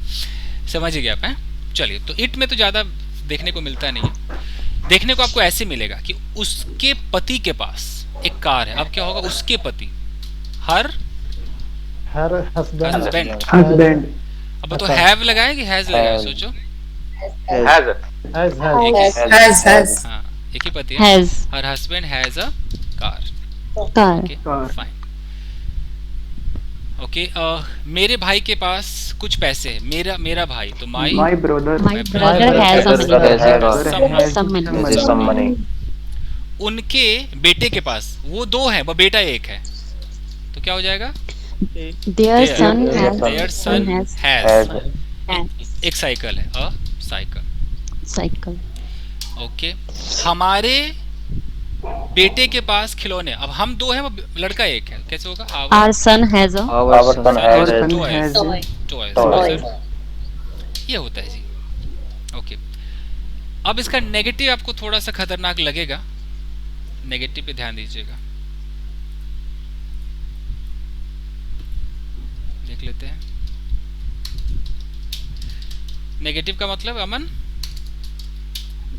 समझ गए आप हैं। चलिए, तो इट में तो ज्यादा देखने को मिलता नहीं है। देखने को आपको ऐसे मिलेगा कि उसके पति के पास एक कार है। अब क्या होगा, उसके पति हर हस्बैंड। अब तो हैव लगाया कि हैज लगाया, सोचो। हाँ, एक ही पति है। Her husband has a car. Okay, fine. Okay, मेरे भाई के पास कुछ पैसे है। मेरा भाई तो माई brother has some money. उनके बेटे के पास, वो 2 है, वो बेटा 1 है, तो क्या हो जाएगा, Their son हैज। एक साइकिल है, अ साइकिल। ओके, हमारे बेटे के पास खिलौने। अब हम 2 हैं, वो लड़का 1 है, कैसे होगा, Our son has a toys। ये होता है जी। ओके, अब इसका नेगेटिव आपको थोड़ा सा खतरनाक लगेगा, नेगेटिव पे ध्यान दीजिएगा। देख लेते हैं नेगेटिव का मतलब। अमन,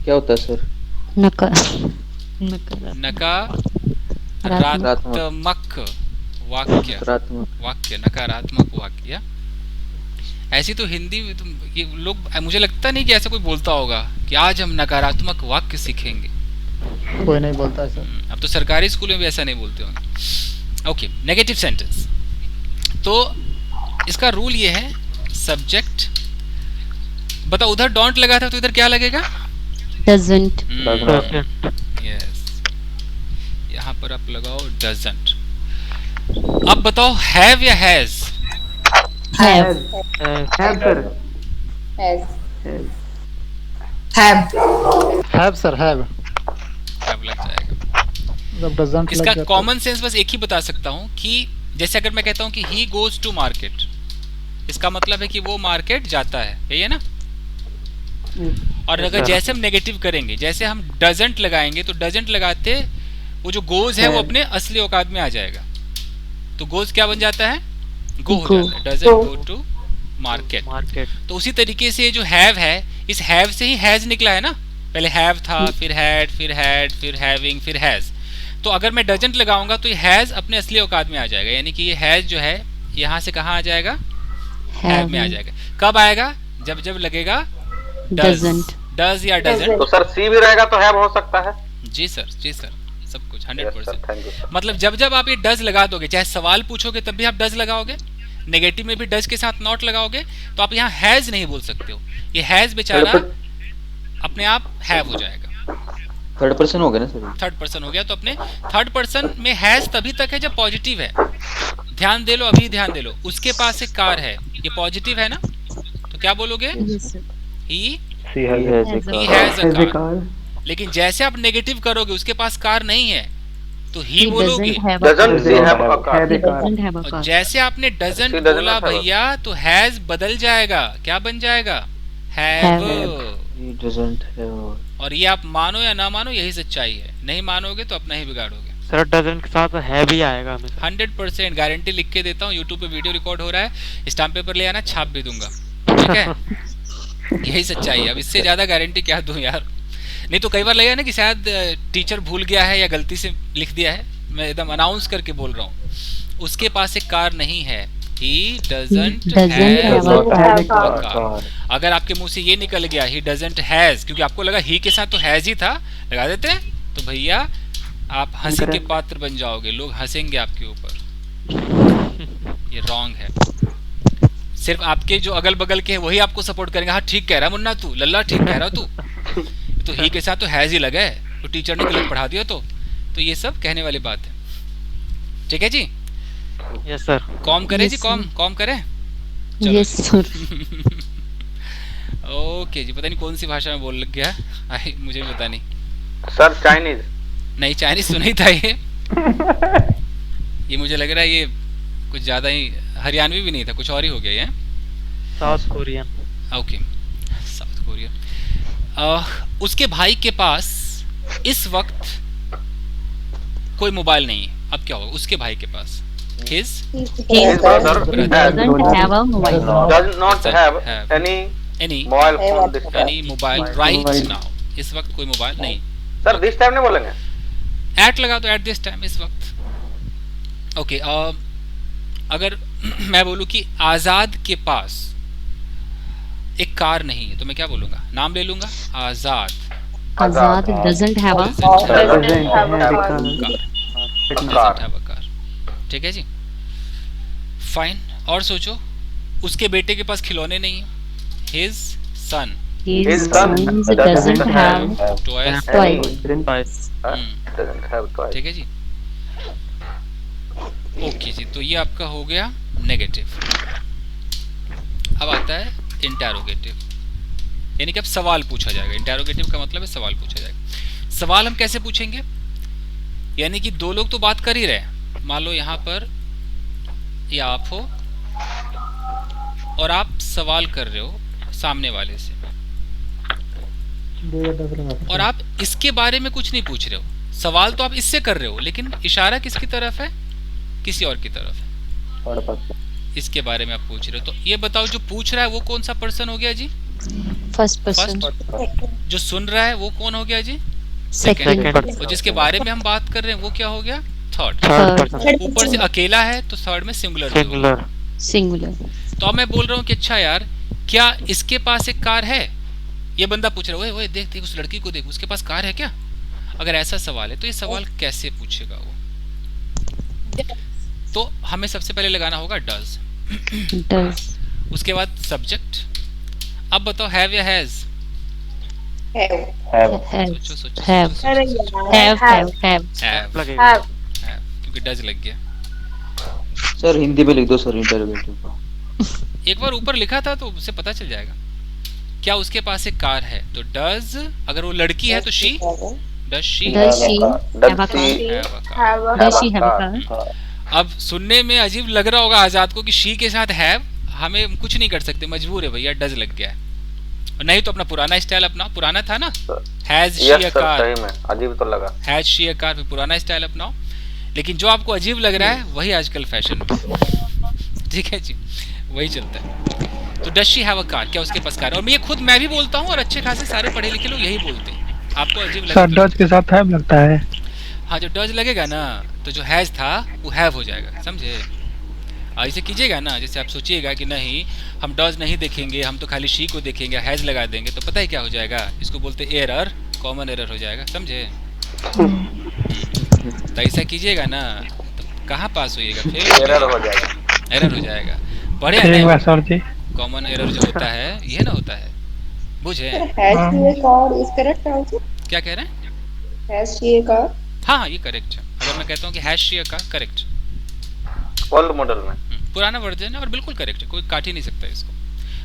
क्या होता है सर? नकारात्मक वाक्य, नकारात्मक वाक्य। ऐसी तो हिंदी में ये लोग, मुझे लगता नहीं कि ऐसा कोई बोलता होगा कि आज हम नकारात्मक वाक्य सीखेंगे। कोई नहीं बोलता है सर। अब तो सरकारी स्कूल में भी ऐसा नहीं बोलते होंगे। Okay, negative sentence. तो इसका रूल ये है, सब्जेक्ट। बताओ, उधर डोंट लगा था तो इधर क्या लगेगा, doesn't. यस, यहाँ पर आप लगाओ डजंट। अब बताओ, हैव या हैज? Have. सर हैव लग जाएगा। जब doesn't इसका लग जाता कॉमन सेंस बस एक ही बता सकता हूँ कि जैसे अगर मैं कहता हूँ कि ही गोज टू मार्केट, इसका मतलब है कि वो मार्केट जाता है, यही है ना। और अगर जैसे हम नेगेटिव करेंगे, जैसे हम डजंट लगाएंगे, तो डजंट लगाते वो जो गोज है वो अपने असली औकात में आ जाएगा। तो गोज क्या बन जाता है, गो हो जाता है, डजंट गो टू मार्केट। तो उसी तरीके से जो हैव है, इस हैव से ही हैज निकला है ना। पहले हैव था, फिर हैड, फिर हैविंग, फिर हैज। तो अगर मैं डजंट लगाऊंगा तो ये हैज अपने असली औकात में आ जाएगा, यानी कि ये हैज जो है यहाँ से कहाँ आ जाएगा, हैव में आ जाएगा। कब आएगा, जब लगेगा डज या डजंट। तो सर सी भी रहेगा तो हैव हो सकता है। जी सर, सब कुछ 100%। मतलब जब आप ये डज लगा दोगे, चाहे सवाल पूछोगे तब भी आप डज लगाओगे, नेगेटिव में भी डज के साथ नॉट लगाओगे तो आप यहाँ हैज नहीं बोल सकते हो। ये हैज बेचारा अपने आप हैव हो जाएगा। थर्ड पर्सन हो गया ना सर? थर्ड पर्सन हो गया, तो अपने थर्ड पर्सन में हैज तभी तक है जब पॉजिटिव है। ध्यान दे लो, अभी ध्यान दे लो, उसके पास एक कार है, ये पॉजिटिव है ना, तो क्या बोलोगे? Yes, sir. He Has a has a car. लेकिन जैसे आप नेगेटिव करोगे उसके पास कार नहीं है तो ही He बोलोगे। doesn't have a car. Doesn't see have a car. He doesn't have a और car. जैसे आपने डजंट He does बोला not have a- भैया तो हैज बदल जाएगा, क्या बन जाएगा? हैव। He doesn't have. और ये आप मानो या ना मानो यही सच्चाई है, नहीं मानोगे तो अपना ही बिगाड़ोगे। सर डजन के साथ है भी आएगा हमेशा। 100% गारंटी लिख के देता हूँ। यूट्यूब पे वीडियो रिकॉर्ड हो रहा है, स्टाम्प पेपर ले आना, छाप भी दूंगा, ठीक है? यही सच्चाई है, अब इससे ज्यादा गारंटी क्या दूं यार। नहीं तो कई बार लगेगा ना कि शायद टीचर भूल गया है या गलती से लिख दिया है, मैं एकदम अनाउंस करके बोल रहा हूँ। उसके पास एक कार नहीं है, he doesn't doesn't have have a a car। अगर आपके मुंह से ये निकल गया he doesn't has, क्योंकि आपको लगा he के साथ तो has ही था, लगा देते, तो भैया आप हंसी के पात्र बन जाओगे, लोग हंसेंगे आपके ऊपर। ये रॉन्ग है। सिर्फ आपके जो अगल बगल के हैं वही आपको सपोर्ट करेंगे, हाँ ठीक कह रहा मुन्ना तू, लल्ला ठीक कह रहा तू, तो ही के साथ तो हैज ही लगा है, तो टीचर ने गलत पढ़ा दिया तो ये सब कहने वाली बात है। ठीक है जी, यस सर। कॉम करे Yes, जी, sir. कॉम करे। Yes, sir. ओके जी, पता नहीं कौन सी भाषा में बोल लग गया, मुझे भी पता नहीं। Sir Chinese. नहीं चाइनीज तो नहीं था ये मुझे लग रहा है ये कुछ ज्यादा ही हरियाणवी भी नहीं था, कुछ और ही हो गया ये। South Korean. Okay, south Korean. उसके भाई के पास इस वक्त कोई मोबाइल नहीं है, अब क्या होगा? उसके भाई के पास his His brother doesn't have a mobile. does not have have any any mobile phone this time। any mobile right now, इस वक्त कोई मोबाइल नहीं। सर दिस टाइम नहीं बोलेंगे? एट लगा दो, एट दिस टाइम, इस वक्त। ओके, अगर मैं बोलूं कि आजाद के पास एक कार नहीं है तो मैं क्या बोलूंगा? नाम ले लूंगा, आजाद। Azad doesn't have a doesn't have a car। ठीक है जी, फाइन। और सोचो, उसके बेटे के पास खिलौने नहीं है, his son his son son doesn't have toys। toys. doesn't have toys। ठीक है जी, ओके जी, तो ये आपका हो गया नेगेटिव। अब आता है इंटेरोगेटिव, यानी कि अब सवाल पूछा जाएगा। इंटेरोगेटिव का मतलब है सवाल पूछा जाएगा। सवाल हम कैसे पूछेंगे? यानी कि दो लोग तो बात कर ही रहे हैं, मान लो यहाँ पर ये आप हो और आप सवाल कर रहे हो सामने वाले से, और आप इसके बारे में कुछ नहीं पूछ रहे हो। सवाल तो आप इससे कर रहे हो, लेकिन इशारा किसकी तरफ है? किसी और की तरफ है, इसके बारे में आप पूछ रहे हो। तो ये बताओ, जो पूछ रहा है वो कौन सा पर्सन हो गया जी? First person. जो सुन रहा है वो कौन हो गया जी? Second Second. और जिसके बारे में हम बात कर रहे हैं वो क्या हो गया? थर्ड। Third person. ऊपर से अकेला है तो थर्ड में सिंगुलर भी होगा। सिंगुलर। singular. तो अब मैं बोल रहा हूँ कि अच्छा यार, क्या इसके पास एक कार है? ये बंदा पूछ रहा है, ओए देख देख उस लड़की को देख, उसके पास कार है क्या? अगर ऐसा सवाल है तो ये सवाल कैसे पूछेगा वो? तो हमें सबसे पहले लगाना होगा डज, Does. उसके बाद सब्जेक्ट। अब बताओ हैव या हैज? Have. सोचो सोचो Have. Have. हैव, लगेगा। क्योंकि डज लग गया। सर हिंदी में लिख दो सर इंटेरोगेटिव को। एक बार ऊपर लिखा था तो उससे पता चल जाएगा। क्या उसके पास एक कार है? तो डज, अगर वो लड़की है तो she, does she Does she have a car? Have a car. Does she have a car? अब सुनने में अजीब लग रहा होगा आजाद को कि शी के साथ हैव, हमें कुछ नहीं कर सकते, मजबूर है भैया, डज लग गया है। और नहीं तो अपना पुराना स्टाइल अपनाओ, पुराना था ना, has she yes a sir, car, सही में अजीब तो लगा। हैज शी अ कार, फिर पुराना स्टाइल अपनाओ। लेकिन जो आपको अजीब लग रहा है वही आजकल फैशन में, ठीक है जी, वही चलता है। तो does she have a car, क्या उसके पास कार है? और मैं ये खुद मैं भी बोलता हूँ, और अच्छे खासे सारे पढ़े लिखे लोग यही बोलते हैं। आपको अजीब सर लगता डच के साथ हैव लगता है। हाँ, जो डज लगेगा ना तो जो हैज था वो हैव हो जाएगा, समझे? ऐसे कीजिएगा ना, जैसे आप सोचिएगा कि नहीं हम डज नहीं देखेंगे, हम तो खाली शी को देखेंगे, हैज लगा देंगे, तो पता है क्या हो जाएगा? इसको बोलते एरर, कॉमन एरर हो जाएगा, समझे? तो ऐसा कीजिएगा ना तो कहाँ पास होइएगा, फेल एरर हो जाएगा। एरर हो जाएगा। पढ़े हैं एक ना? बार सर जी। कॉमन एरर जो होता है ये ना होता है, बुझे? क्या कह रहे हैं? हाँ ये करेक्ट है। अगर मैं कहता हूँ कि हैश का करेक्ट, ओल्ड मॉडल में पुराना वर्जन है और बिल्कुल करेक्ट है, कोई काट ही नहीं सकता इसको।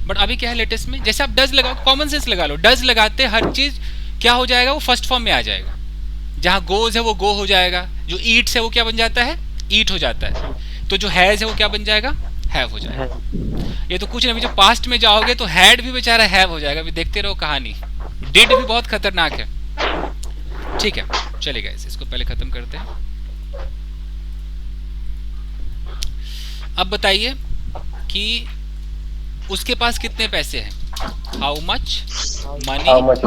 बट अभी क्या है लेटेस्ट में, जैसे आप डज लगाओ, कॉमन सेंस लगा लो, डज लगाते हर चीज क्या हो जाएगा, वो फर्स्ट फॉर्म में आ जाएगा। जहाँ गोज है वो गो हो जाएगा, जो ईट्स है वो क्या बन जाता है, ईट हो जाता है, तो जो हैज है वो क्या बन जाएगा, हैव हो जाएगा। ये तो कुछ नहीं, जो पास्ट में जाओगे तो हैड भी बेचारा हैव हो जाएगा। अभी देखते रहो कहानी। डिड भी बहुत खतरनाक है। ठीक है चलेगा, इसको पहले खत्म करते हैं। अब बताइए कि उसके पास कितने पैसे हैं, how much money How much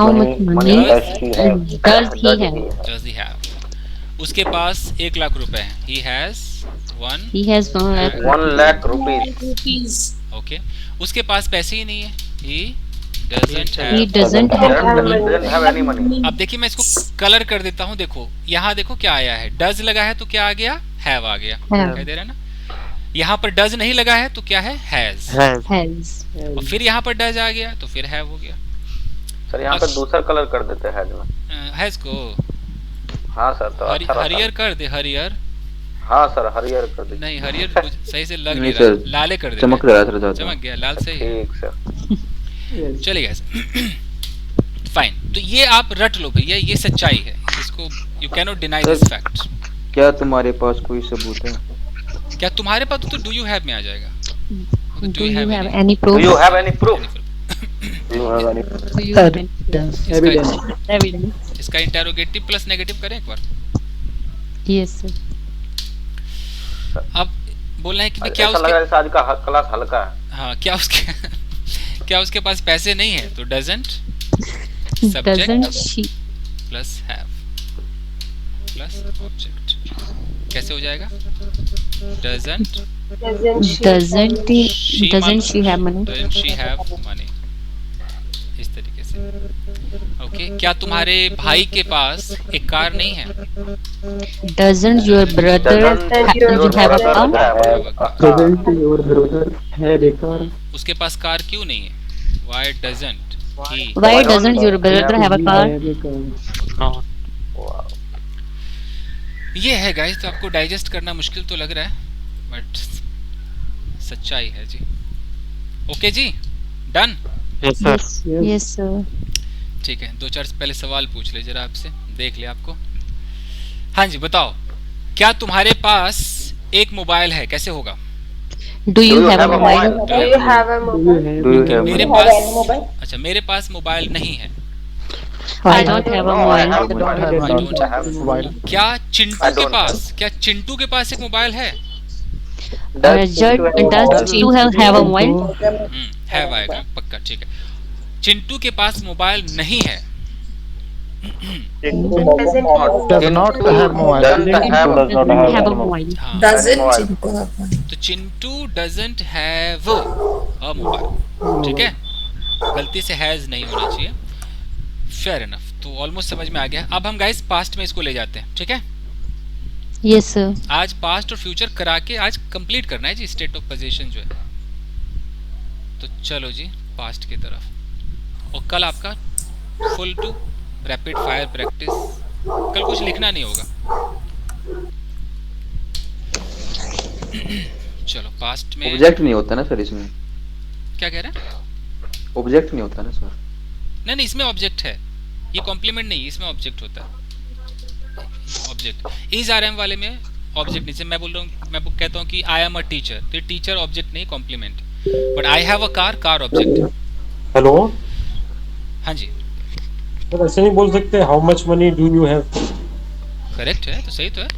money does he have? उसके पास 1 लाख रुपए हैं, he has He has 1 lakh. 1 lakh rupees. Okay, उसके पास पैसे ही नहीं है, he doesn't He have। doesn't have any money. अब देखिए मैं इसको कलर कर देता हूँ। देखो यहाँ देखो क्या आया है, डज लगा है तो क्या आ गया, हैव आ गया, दिखाई दे रहा है ना। यहाँ पर डज नहीं लगा है तो क्या है, हैज। has. और फिर यहाँ पर डज आ गया तो फिर हैव हो गया। सर यहाँ पे दूसरा कलर कर देते हैं में। हैज को हाँ सर तो अच्छा रहता। हरियर कर दे, हरियर। हाँ सर हरियर कर दे। नहीं हरियर सही से लग नहीं नहीं सर, रहा, लाले कर दे, चमक रहा था ज्यादा। चमक गया, लाल सही है। ठीक सर। चलेगा फाइन। तो ये आप रट लो भैया, ये सच्चाई है, इसको you can not deny this fact. क्या तुम्हारे पास कोई सबूत है? क्या तुम्हारे पास, तो डू यू हैव में आ जाएगा। Do you have any do proof? You have any proof? Do you have any evidence? इसका इंटेरोगेटिव प्लस नेगेटिव करें एक बार। Yes, sir. अब बोलना है कि क्या ऐसा लगा उसके, जैसे आज का क्लास हल्का है। हाँ क्या उसके क्या उसके पास पैसे नहीं है, तो doesn't Doesn't subject she? Plus have plus object, कैसे हो जाएगा, doesn't Doesn't she have money? Doesn't she have money, इस तरीके से। ओके, क्या तुम्हारे भाई के पास एक कार नहीं है, Doesn't your brother have a car? Doesn't your brother have a car? उसके पास कार क्यों नहीं है, why doesn't he. Why doesn't your brother have a car? ये है गाइस, तो आपको डाइजेस्ट करना मुश्किल तो लग रहा है बट सच्चाई है जी। ओके जी, done. Yes sir. Yes, sir. ठीक है, 2-4 पहले सवाल पूछ ले जरा आपसे, देख ले आपको। हाँ जी बताओ, क्या तुम्हारे पास एक मोबाइल है, कैसे होगा। Do you have a mobile? Do you have मेरे money? पास, अच्छा मेरे पास मोबाइल नहीं है। I don't have a mobile. Mobile. क्या चिंटू के पास, क्या चिंटू के पास एक मोबाइल है। Does you have a mobile? Have आएगा पक्का, ठीक है। चिंटू के पास मोबाइल नहीं है। Does not have mobile. Have a mobile. हाँ, तो Chintu doesn't have a mobile, ठीक है। गलती से हैज नहीं होना चाहिए। फेयर इनफ, तो ऑलमोस्ट समझ में आ गया। अब हम गाइस पास्ट में इसको ले जाते हैं, ठीक है। Yes, sir. आज पास्ट और फ्यूचर करा के आज कंप्लीट करना है जी, स्टेट ऑफ पोजीशन जो है। तो चलो जी पास्ट की तरफ। और कल आपका full to rapid fire practice, कल कुछ लिखना नहीं होगा। चलो पास्ट में ऑब्जेक्ट नहीं होता ना सर इसमें? क्या कह रहे हैं। ऑब्जेक्ट नहीं होता ना सर? नहीं इसमें ऑब्जेक्ट है, ये कॉम्प्लीमेंट नहीं, इसमें ऑब्जेक्ट होता है। ऑब्जेक्ट इज आर एम वाले में ऑब्जेक्ट नहीं। मैं बोल रहा हूँ, मैं कहता हूँ कि आई एम अ टीचर, तो टीचर ऑब्जेक्ट नहीं, complement. But I have a car, car object. Hello हाँ जी सर, ऐसे नहीं बोल सकते how much money do you have? Correct है, तो सही तो है।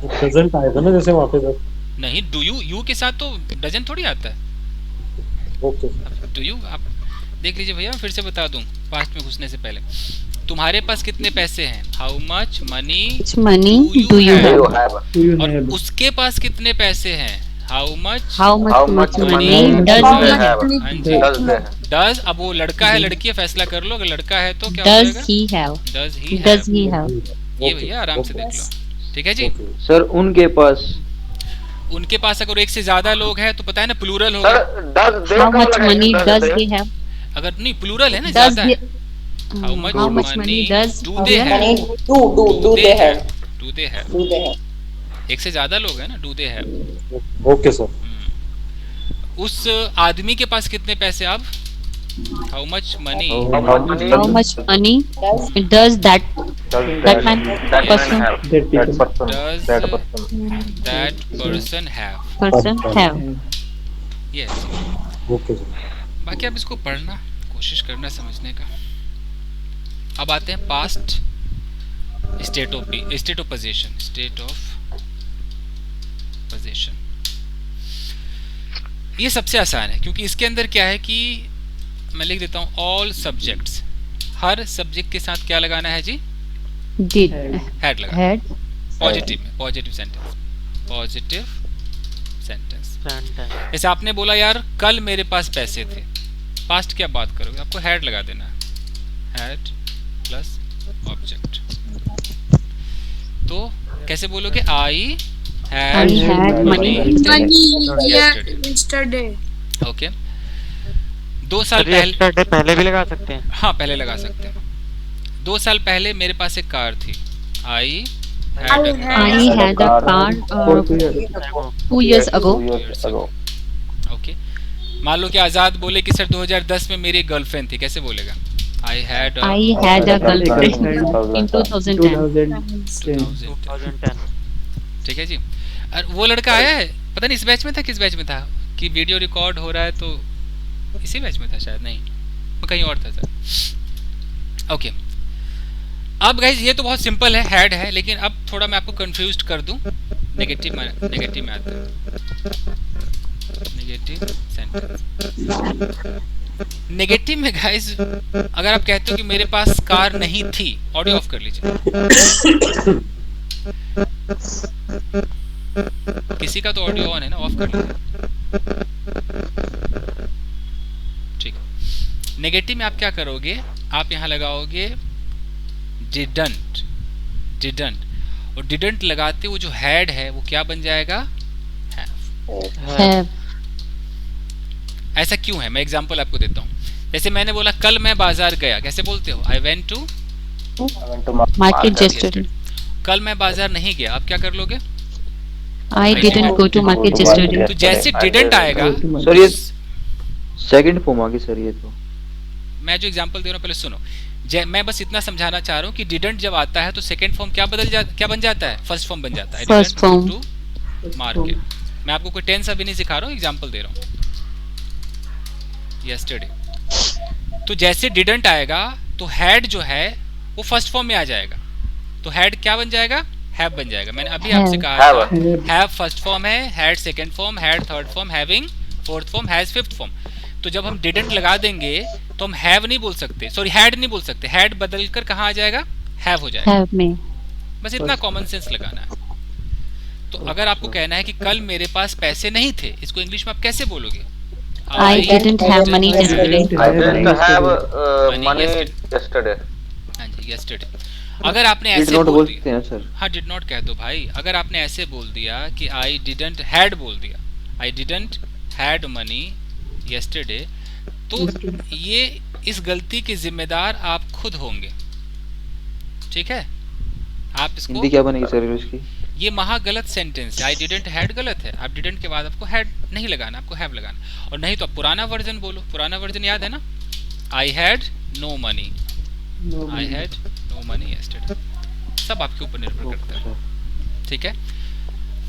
प्रेजेंट आएगा ना जैसे वहाँ पे सर। नहीं डू यू के साथ तो डजन थोड़ी आता है। ओके डू यू आप देख लीजिए भैया, मैं फिर से बता दूं पास्ट में घुसने से पहले। तुम्हारे पास कितने पैसे हैं, how much money Which money do you have? और उसके पास कितने पैसे हैं, how much How much money does he have? हाँ जी डज। अब वो लड़का है लड़की है, फैसला कर लो। अगर लड़का है तो क्या हो Does जाएगा, he have? Does he Does he have? ये भैया आराम से देख लो, ठीक है जी। सर उनके पास उनके पास अगर एक से ज्यादा लोग हैं तो पता है ना प्लूरल होगा। How much money does they have? अगर नहीं प्लूरल है ना, Does ज्यादा है। they, How much money does do they have? Money do they have? Do they have? Do they have? एक से ज्यादा लोग हैं ना, do they have? Okay, sir. उस आदमी के पास कितने पैसे अब? How much money how much money does that man person does that person have? Yes. Okay, sir. बाकी आप इसको पढ़ना कोशिश करना समझने का। अब आते हैं पास्ट स्टेट ऑफ पोजीशन। ये सबसे आसान है क्योंकि इसके अंदर क्या है कि मैं लिख देता हूँ ऑल सब्जेक्ट्स, हर सब्जेक्ट के साथ क्या लगाना है जी? did हेड लगाना। had positive sentence. जैसे आपने बोला यार कल मेरे पास पैसे थे, पास्ट क्या बात करोगे? आपको हैड लगा देना है, हैड प्लस ऑब्जेक्ट। तो कैसे बोलोगे? आई I had money yesterday. Okay, 2 साल पहले पहले भी लगा सकते हैं। हाँ पहले लगा सकते हैं। 2 साल पहले मेरे पास एक कार थी। आई had a car 2 years ago. Okay, मान लो कि आजाद बोले कि सर 2010 में मेरी गर्लफ्रेंड थी, कैसे बोलेगा? I had a girlfriend in 2010. 2010 ठीक है जी। और वो लड़का आया है, पता नहीं इस बैच में था किस बैच में था कि वीडियो रिकॉर्ड हो रहा है, तो इसी बैच में था शायद, नहीं वो कहीं और था सर। ओके, अब गाइस ये तो बहुत सिंपल है, हैड है, लेकिन अब थोड़ा मैं आपको कंफ्यूज कर दूं। नेगेटिव में आता है, नेगेटिव सेंटेंस। नेगेटिव में गाइस अगर आप कहते हो कि मेरे पास कार नहीं थी, ऑडियो ऑफ कर लीजिए। किसी का तो ऑडियो ऑन है ना, ऑफ कर लीजिए। ठीक है, नेगेटिव में आप क्या करोगे? आप यहाँ लगाओगे डिडंट, और डिडंट लगाते वो जो हैड है वो क्या बन जाएगा? Have. ऐसा क्यों है? मैं एग्जांपल आपको देता हूँ। जैसे मैंने बोला कल मैं बाजार गया, कैसे बोलते हो? I went to Market yesterday. कल मैं बाजार नहीं गया, आप क्या कर लोगे? I didn't go to market yesterday. तो जैसे डिडंट आएगा, सर ये सेकंड फॉर्म आ गई सर। ये तो मैं जो एग्जांपल दे रहा हूँ पहले सुनो। मैं बस इतना समझाना चाह रहा हूँ कि डिडंट जब आता है तो सेकंड फॉर्म क्या बन जाता है? फर्स्ट फॉर्म बन जाता है। First form. To market. मैं आपको कोई टेंस अभी नहीं सिखा रहा हूँ, एग्जांपल दे रहा हूँ। यस्टरडे, तो जैसे डिडंट आएगा तो हैड जो है वो फर्स्ट फॉर्म में आ जाएगा, तो हैड क्या बन जाएगा? हैव बन जाएगा। मैंने अभी आपसे कहा था हैव फर्स्ट फॉर्म है, had second form, had third form, having fourth form, has fifth form. तो जब हम डिडंट लगा देंगे तो हम हैव नहीं बोल सकते, सॉरी हैड नहीं बोल सकते, हैड बदलकर कहाँ आ जाएगा? हैव हो जाएगा। Have में बस इतना कॉमन सेंस लगाना है। तो अगर आपको कहना है कि कल मेरे पास पैसे नहीं थे, इसको इंग्लिश में आप कैसे बोलोगे? I didn't have money yesterday. I didn't have money yesterday. हाँ जी, yesterday। अगर आपने ऐसे नॉट बोल बोलते दिया, हैं सर। हाँ डिड नॉट कह दो भाई। अगर आपने ऐसे बोल दिया कि आई डिडंट हैड बोल दिया, I didn't had money yesterday, तो ये इस गलती के जिम्मेदार आप खुद होंगे। ठीक है, आप इसको हिंदी क्या बनेगी सर इसकी? ये महा गलत सेंटेंस है। आई डिडंट हैड गलत है, आप डिडंट के बाद आपको हैड नहीं लगाना, आपको हैव लगाना। और नहीं तो आप पुराना वर्जन बोलो। पुराना वर्जन याद है ना? I had no money, I had no money yesterday. सब आपके ऊपर निर्भर करता है। ठीक है,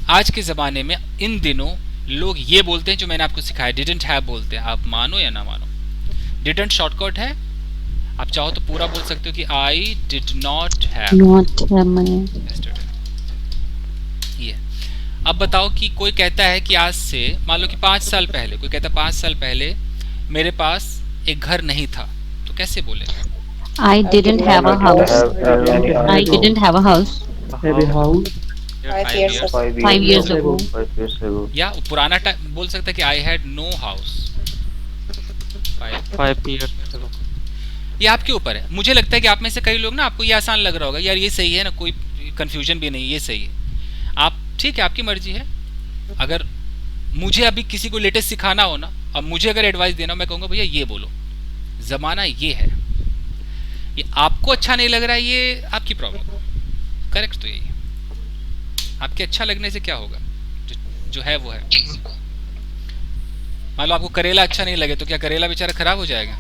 आज के ज़माने में इन दिनों लोग ये बोलते हैं जो मैंने आपको सिखाया, डिडंट हैव बोलते हैं। आप मानो या ना मानो, डिडंट शॉर्टकट है। आप चाहो तो पूरा बोल सकते हो कि I did not have money. yesterday। ये अब बताओ कि कोई कहता है कि आज से मान लो कि 5 साल पहले, कोई कहता है 5 साल पहले मेरे पास एक घर नहीं था, तो कैसे बोलेगा? I didn't have a house. I didn't have a house Have a house. 5 years ago. या पुराना टाइम बोल सकता है कि I had no house 5 years ago। ये आपके ऊपर है। मुझे लगता है कि आप में से कई लोग ना, आपको ये आसान लग रहा होगा, यार ये सही है ना, कोई कंफ्यूजन भी नहीं, ये सही है। आप ठीक है, आपकी मर्जी है। अगर मुझे अभी किसी को लेटेस्ट सिखाना हो ना, अब मुझे अगर एडवाइस देना हो, मैं कहूँगा भैया ये बोलो, ज़माना ये है, ये आपको अच्छा नहीं लग रहा है, ये आपकी प्रॉब्लम। करेक्ट तो यही है, आपके अच्छा लगने से क्या होगा, जो है वो है। मान लो आपको करेला अच्छा नहीं लगे तो क्या करेला बेचारा खराब हो जाएगा?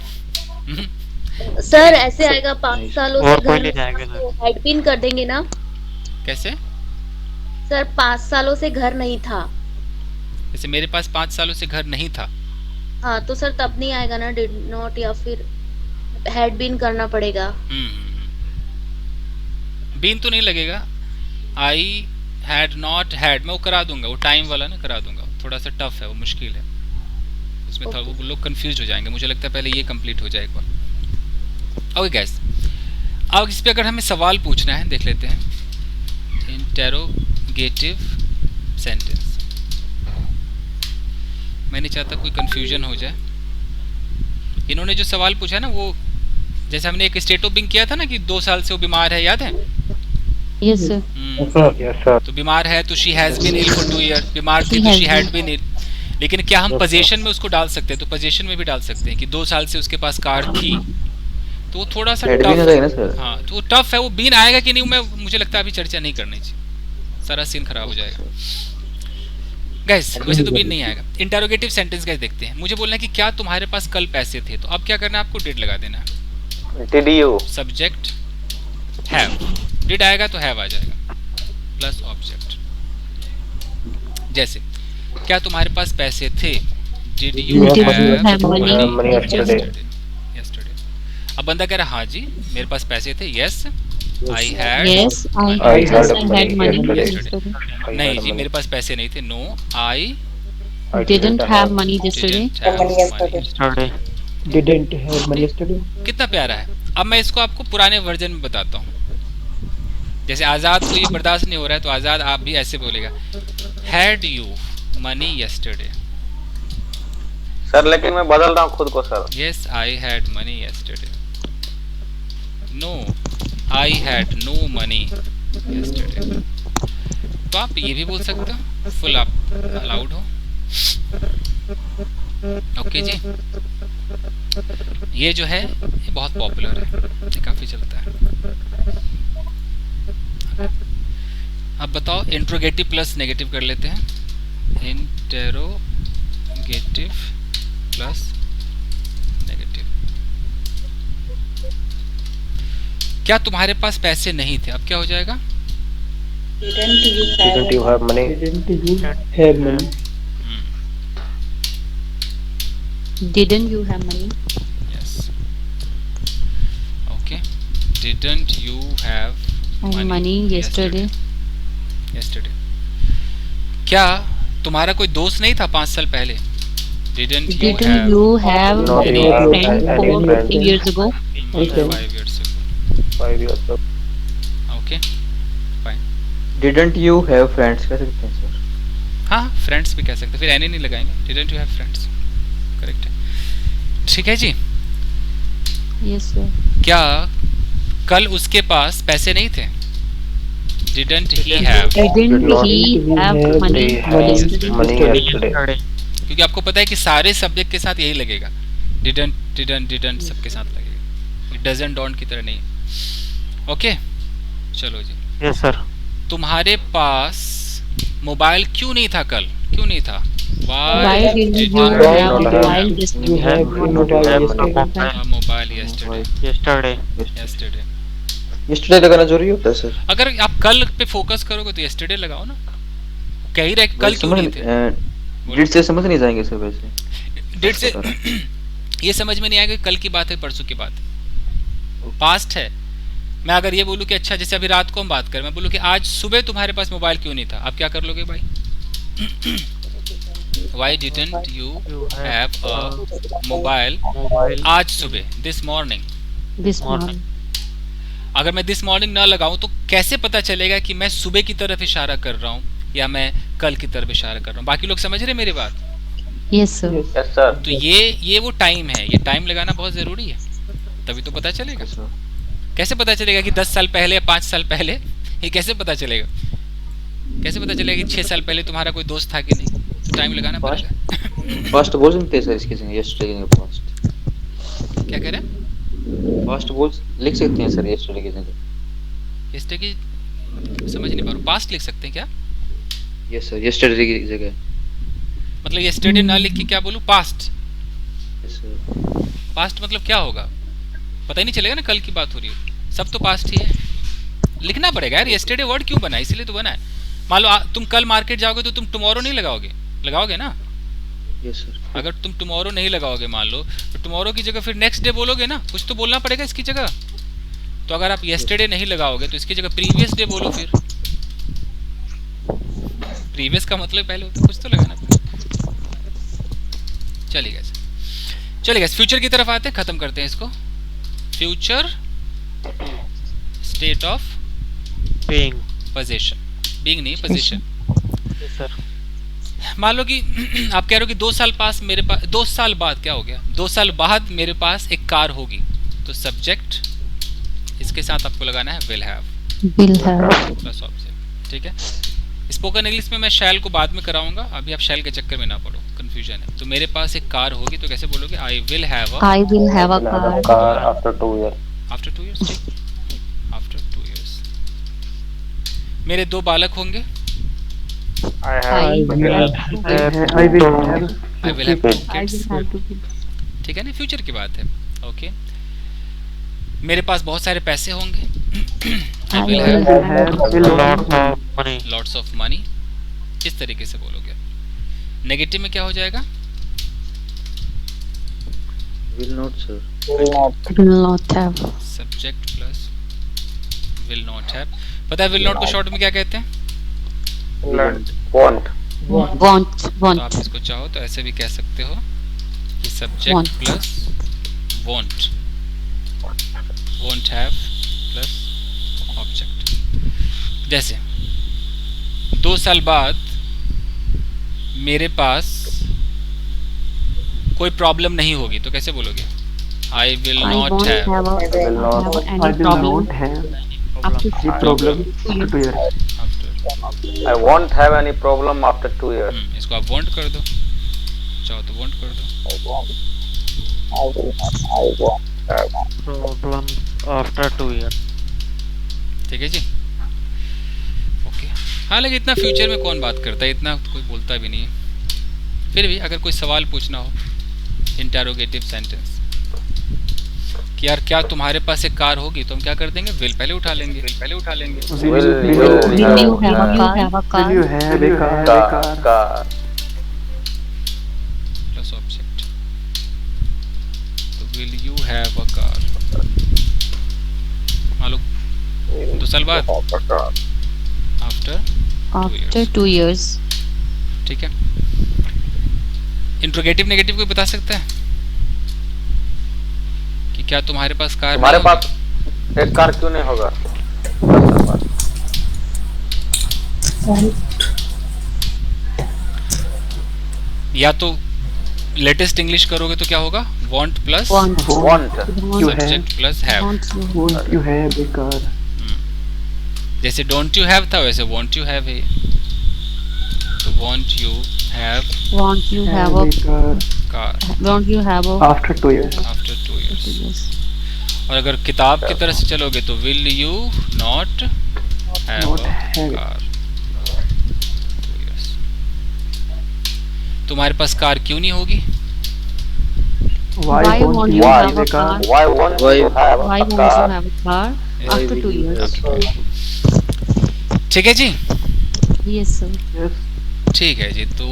सर ऐसे आएगा 5 सालों से और कोई घर ले नहीं जाएगा था, सर। तो हेड पिन कर देंगे ना? कैसे? सर 5 सालों से घर नहीं था। जैसे मेरे पास 5 सालों से घर नहीं था, हाँ तो सर तब नहीं आएगा ना डिड नॉट, या फिर हेड बिन करना पड़ेगा। बीन तो नहीं लगेगा। आई हैड नॉट हैड मैं वो करा दूंगा, वो टाइम वाला ना करा दूंगा, थोड़ा सा टफ है, वो मुश्किल है उसमें, था वो लोग कंफ्यूज हो जाएंगे। मुझे लगता है पहले ये कंप्लीट हो जाए एक बार। ओके गाइस, अब इस पे अगर हमें सवाल पूछना है, देख लेते हैं। Interrogative sentence. मैं नहीं चाहता कोई कंफ्यूजन हो जाए। इन्होंने जो सवाल पूछा है ना, वो जैसे हमने एक स्टेट ऑफ बिंग किया था ना कि 2 साल से वो बीमार है, याद है? Yes, sir. Yes, sir. तो बीमार है तो she has been ill for 2 year, बीमार थी तो शी हैड बीन इल। लेकिन क्या हम पोजीशन में उसको डाल सकते हैं? तो पोजीशन में भी डाल सकते हैं कि 2 साल से उसके पास कार थी, तो वो थोड़ा सा हेड बीन हो जाएगा ना सर? हाँ, तो वो टफ है। वो बीन आएगा कि नहीं, मैं मुझे लगता है अभी चर्चा नहीं करनी चाहिए, सारा सीन खराब हो जाएगा गाइस। वैसे तो बीन नहीं आएगा। इंटरोगेटिव सेंटेंस गाइस देखते हैं। मुझे बोलना है कि क्या तुम्हारे पास कल पैसे थे, तो अब क्या करना है आपको? डिड लगा देना है। Did you, subject have, did आएगा तो हैव आ जाएगा प्लस ऑब्जेक्ट। जैसे क्या तुम्हारे पास पैसे थे? Did you Did you have have money money yesterday? Yesterday. अब बंदा कह रहा हाँ जी मेरे पास पैसे थे, yes I had. Yes, I I had had money money yesterday. नहीं जी मेरे पास पैसे नहीं थे, no I Didn't have money yesterday. Yesterday. Didn't have money yesterday. कितना प्यारा है। अब मैं इसको आपको पुराने वर्जन में बताता हूँ। जैसे आज़ाद को ये बर्दाश्त नहीं हो रहा है, तो आज़ाद आप भी ऐसे बोलेगा, had you money yesterday. Sir लेकिन मैं बदल रहा हूँ खुद को sir. Yes I had money yesterday. No I had no money yesterday. तो आप ये भी बोल सकते हो, फुल आप अलाउड हो। ओके जी, ये जो है ये बहुत पॉपुलर है, ये काफ़ी चलता है। अब बताओ इंट्रोगेटिव प्लस नेगेटिव कर लेते हैं। Interrogative plus negative. क्या तुम्हारे पास पैसे नहीं थे? अब क्या हो जाएगा? Didn't you have money? Didn't you have money? Didn't you have money? Yes okay. Didn't you have And money yesterday. yesterday। क्या तुम्हारा कोई दोस्त नहीं था 5 साल पहले? Didn't you Didn't have you have Not a you have friend any 4 friend. years ago? 5 years ago? 5 years ago. Okay fine. Didn't you have friends कह सकते हैं सर? हाँ फ्रेंड्स भी कह सकते हैं, फिर एनी नहीं लगाएंगे। Didn't you have friends? Correct है, ठीक है जी। Yes, sir. क्या कल उसके पास पैसे नहीं थे? Didn't he have? Didn't not he have money They have yesterday? money yesterday. Yesterday. क्योंकि आपको पता है कि सारे सब्जेक्ट के साथ यही लगेगा, डिडंट सबके साथ लगेगा, डजंट डोंट की तरह नहीं। ओके चलो जी। Yes, sir. तुम्हारे पास मोबाइल क्यों नहीं था कल? क्यों नहीं था? Why didn't you not have a have- mobile You yesterday? have mobile yesterday. Mobile yesterday. Yesterday. Yesterday yesterday लगाना जरूरी होता है सर? अगर आप कल पे फोकस करोगे तो यस्टरडे लगाओ ना। कह ही रहे कल क्यों नहीं थे? डिड से समझ नहीं जाएंगे सर वैसे? डेट से ये समझ में नहीं आएगा कि कल की बात है परसों की बात है, पास्ट है। मैं अगर ये बोलूँ कि अच्छा जैसे अभी रात को हम बात करें, मैं बोलूँ कि आज सुबह तुम्हारे पास मोबाइल क्यों नहीं था, आप क्या कर लोगे भाई? Why didn't you have a mobile Mobile. आज सुबह, this morning? This morning. अगर मैं दिस मॉर्निंग ना लगाऊं तो कैसे पता चलेगा कि मैं सुबह की तरफ इशारा कर रहा हूं या मैं कल की तरफ इशारा कर रहा हूं? बाकी लोग समझ रहे मेरी बात? Yes, sir. Yes sir. तो ये वो टाइम है, ये टाइम लगाना बहुत जरूरी है, तभी तो पता चलेगा। कैसे पता चलेगा कि 10 साल पहले या 5 साल पहले, ये कैसे पता चलेगा? कैसे पता चलेगा कि 6 साल पहले तुम्हारा कोई दोस्त था कि नहीं? तो टाइम लगाना पड़ेगा। पास्ट बोल सकते हैं सर इसकी जगह, यस्टरडे की जगह पास्ट। क्या कह रहे हैं? पास्ट बोल लिख सकते हैं सर यस्टरडे की जगह। यस्टरडे की समझ नहीं पा रहा हूँ। पास्ट लिख सकते हैं क्या? यस सर, यस्टरडे की जगह। मतलब यस्टरडे ना लिख के क्या बोलूँ? पास्ट। Yes sir. पास्ट मतलब क्या होगा? पता ही नहीं चलेगा ना, कल की बात हो रही है, सब तो पास्ट ही है। लिखना पड़ेगा यार, यस्टरडे वर्ड क्यों बना है? इसलिए तो बना है। मान लो तुम कल मार्केट जाओगे तो तुम टुमारो नहीं लगाओगे, लगाओगे ना? Yes sir. अगर तुम टुमारो नहीं लगाओगे मान लो, तो टुमारो की जगह फिर नेक्स्ट डे बोलोगे ना, कुछ तो बोलना पड़ेगा इसकी जगह। तो अगर आप यस्टरडे नहीं लगाओगे तो इसकी जगह प्रीवियस डे बोलो। फिर प्रीवियस का मतलब पहले होता है, कुछ तो लगाना पड़ेगा। चलिए चलिए फ्यूचर की तरफ आते हैं, खत्म करते हैं इसको। Future state of being, position, being नहीं पोजीशन। सर मान लो कि आप कह रहे हो कि 2 साल पास मेरे पास, 2 साल बाद क्या हो गया? 2 साल बाद मेरे पास एक कार होगी, तो सब्जेक्ट इसके साथ आपको लगाना है विल हैव प्लस ऑब्जेक्ट। ठीक है। स्पोकन इंग्लिश में मैं शैल को बाद में कराऊंगा, अभी आप शैल के चक्कर में ना पड़ो, कंफ्यूजन है। तो मेरे पास एक कार होगी तो कैसे बोलोगे? I will have a car after 2 year. After 2 years. ठीक, आफ्टर 2 इयर्स। मेरे 2 बालक होंगे। I will have kids. ठीक है ना, फ्यूचर की बात है। ओके। मेरे पास बहुत सारे पैसे होंगे। I will have lots of money. इस तरीके से बोलोगे। नेगेटिव में क्या हो जाएगा? Will not sir. Subject plus will not have. पता है विल नॉट को शॉर्ट में क्या कहते हैं? वांट। तो आप इसको चाहो तो ऐसे भी कह सकते हो कि subject plus want, want have plus object. जैसे 2 साल बाद मेरे पास कोई प्रॉब्लम नहीं होगी तो कैसे बोलोगे? I will not have I won't have any problem after 2 years. इसको आप वॉन्ट कर दो, चाहो तो वॉन्ट कर दो। Problem after 2 year. ठीक है जी। ओके। हाँ, लेकिन इतना फ्यूचर में कौन बात करता है, इतना कोई बोलता भी नहीं है। फिर भी अगर कोई सवाल पूछना हो, इंटरोगेटिव सेंटेंस कि यार क्या तुम्हारे पास एक कार होगी, तो हम क्या कर देंगे? विल पहले उठा लेंगे। Will you have a car? Plus object. तो will you have a car. मान लो 2 साल बाद आफ्टर 2 years. ठीक है। इंट्रोगेटिव नेगेटिव कोई बता सकता है कि क्या तुम्हारे पास कार तुम्हारे नहीं पास एक कार क्यों नहीं होगा? या तो लेटेस्ट इंग्लिश करोगे तो क्या होगा? Want plus Want. Subject plus have. जैसे डोंट यू हैव था वैसे वांट यू हैव है। तो want you have after 2 years. और अगर किताब की तरह से चलोगे तो will you not have a car 2 years। तुम्हारे पास कार क्यों नहीं होगी? Why won't you have a car? Why won't you have Why a won't car? you have a car after 2 years? ठीक है जी। Yes, sir. ठीक है जी। तो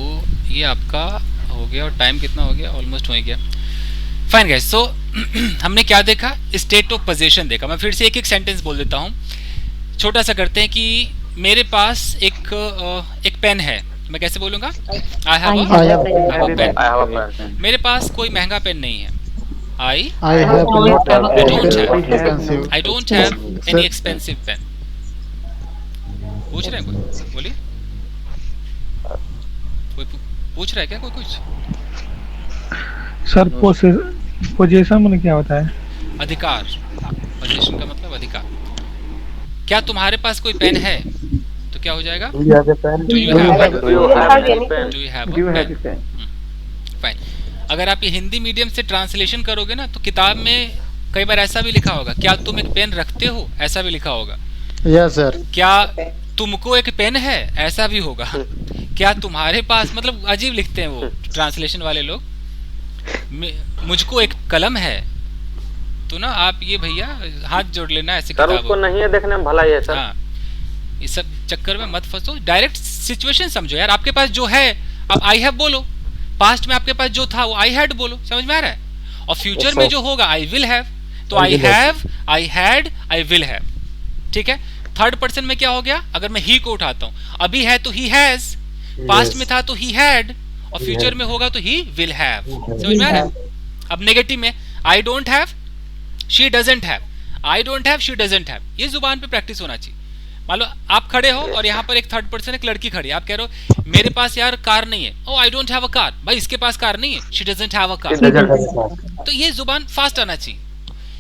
ये आपका हो गया और टाइम कितना हो गया? ऑलमोस्ट हो ही गया। Fine guys. सो हमने क्या देखा? स्टेट ऑफ पोजीशन देखा। मैं फिर से एक एक सेंटेंस बोल देता हूँ। छोटा सा करते हैं कि मेरे पास एक पेन है, मैं कैसे बोलूँगा? I have a pen. I have a pen. मेरे पास कोई महंगा पेन नहीं है। I don't have any expensive pen. पूछ रहे हैं कोई? बोलिए। कोई पूछ रहा है क्या? कोई कुछ? सर पोजीशन में क्या होता है? अधिकार। पोजीशन का मतलब अधिकार। क्या तुम्हारे पास कोई पेन है? तो क्या हो जाएगा? Do you have a pen? Do you have a Do you have any pen? Do you have a pen? Fine. अगर आप ये हिंदी मीडियम से ट्रांसलेशन करोगे ना तो किताब में कई बार ऐसा भी लिखा होगा, क्या तुम एक पेन रखते हो, ऐसा भी लिखा होगा। Yes, sir. क्या तुमको एक पेन है, ऐसा भी होगा। क्या तुम्हारे पास, मतलब अजीब लिखते हैं वो ट्रांसलेशन वाले लोग। मुझको एक कलम है, तो ना आप ये भैया हाथ जोड़ लेना ऐसे सर किताबों उसको नहीं है देखने में भला ही है सर। हाँ, इस सब चक्कर में मत फंसो, डायरेक्ट सिचुएशन समझो यार। आपके पास जो है आप आई हैव बोलो, पास्ट में आपके पास जो था वो आई हैड बोलो, समझ में आ रहा है? और फ्यूचर में जो होगा आई विल हैव, तो I have, I had, I will have, ठीक है। थर्ड पर्सन में क्या हो गया? अगर मैं ही को उठाता हूं, अभी है तो ही हैज, पास्ट में था तो ही हैड, और फ्यूचर में होगा तो ही विल हैव, समझ में आ रहा है? अब नेगेटिव में आई don't have, she doesn't have, I don't have, she doesn't have, ये जुबान पे प्रैक्टिस होना चाहिए। मान लो आप खड़े हो और यहाँ पर एक थर्ड पर्सन, एक लड़की खड़ी है, आप कह रहे हो मेरे पास यार कार नहीं है, oh I don't have a car, भाई इसके पास कार नहीं है, she doesn't have a car. तो ये जुबान फास्ट आना चाहिए।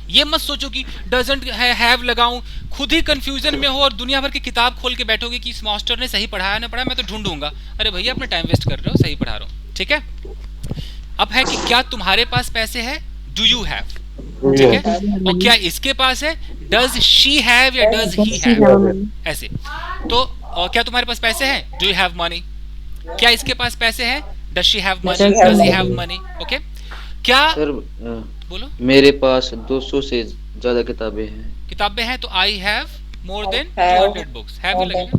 ये मत सोचो कि डजंट हैव लगाऊं, खुद ही कंफ्यूजन में हो और दुनिया भर की किताब खोल के बैठोगे कि इस मास्टर ने सही पढ़ाया ना पढ़ाया, मैं तो ढूंढूंगा। अरे भैया अपना टाइम वेस्ट कर रहे हो, सही पढ़ा रहा हूँ, ठीक है। अब है कि क्या तुम्हारे पास पैसे है, डू यू हैव, ठीक है। और क्या इसके पास है, डज शी हैव या डज ही हैव, ऐसे। तो क्या तुम्हारे पास पैसे हैं, डू यू हैव मनी। क्या इसके पास पैसे हैं, does she have money, does he have money, okay. क्या सर बोलो, मेरे पास 200 से ज्यादा किताबें हैं तो I have more than 200 books, have लगेगा।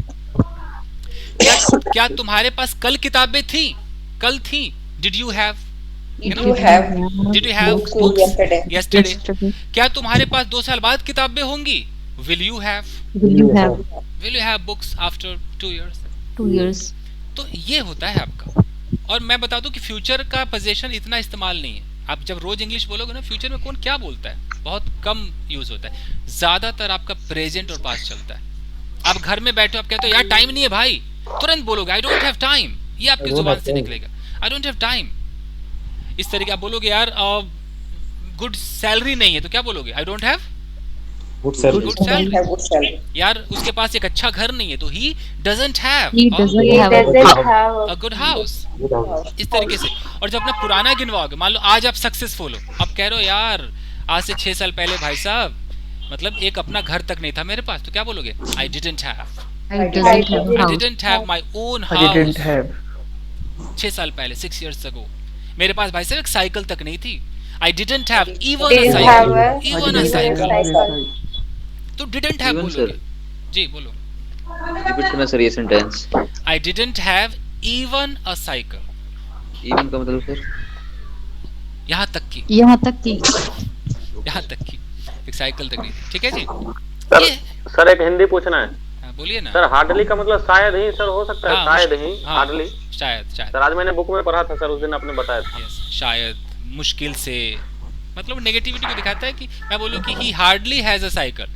क्या तुम्हारे पास कल किताबें थी, कल थी, did you have, Did you have did you have books books yesterday? Yesterday. क्या तुम्हारे पास 2 साल बाद किताबें होंगी, will you have, Will you have will you have books after 2 years। 2 years? तो ये होता है आपका। और मैं बता दूं कि फ्यूचर का पोजीशन इतना इस्तेमाल नहीं है। आप जब रोज इंग्लिश बोलोगे ना, फ्यूचर में कौन क्या बोलता है, बहुत कम यूज होता है। ज्यादातर आपका प्रेजेंट और पास्ट चलता है। आप घर में बैठे हो, आप कहते हो यार टाइम नहीं है भाई, तुरंत बोलोगे आई डोंट हैव टाइम, ये आपकी जुबान से निकलेगा, आई डोंट हैव टाइम। इस तरीके आप बोलोगे यार गुड सैलरी नहीं है, तो क्या बोलोगे, आई don't have Good service. Good Don't salary. have good salary. यार उसके पास एक अच्छा घर नहीं है, तो he doesn't have He doesn't have a good house. Good house. इस तरीके से। और जब अपना पुराना गिनवाओगे, मान लो आज आप सक्सेसफुल हो, अब कह रहे हो यार आज से 6 साल पहले भाई साहब, मतलब एक अपना घर तक नहीं था मेरे पास, तो क्या बोलोगे, I didn't have, I doesn't have a I house. Didn't have my own house. 6 साल पहले, 6 years ago, मेरे पास भाई साहब एक साइकिल तक नहीं थी। I didn't have even a Didn't have cycle, a even a cycle. cycle. तो डिडंट हैव Even, बोलोगे। sir. जी बोलो, रिपीट करना सर ये sentence. I didn't have even a cycle, even का मतलब सर यहाँ तक की, यहाँ तक कि यहाँ तक की एक साइकिल तक नहीं थी, ठीक है जी। सर ये सर एक हिंदी पूछना है हाँ, बोलिए ना। सर। हार्डली का मतलब शायद ही सर हो सकता है, हाँ, शायद ही, हाँ, हार्डली। शायद शायद सर आज मैंने बुक में पढ़ा था सर, उस दिन आपने बताया था। यस, शायद, मुश्किल से, मतलब नेगेटिविटी को दिखाता है कि मैं बोलूं कि ही हार्डली हैज अ साइकिल,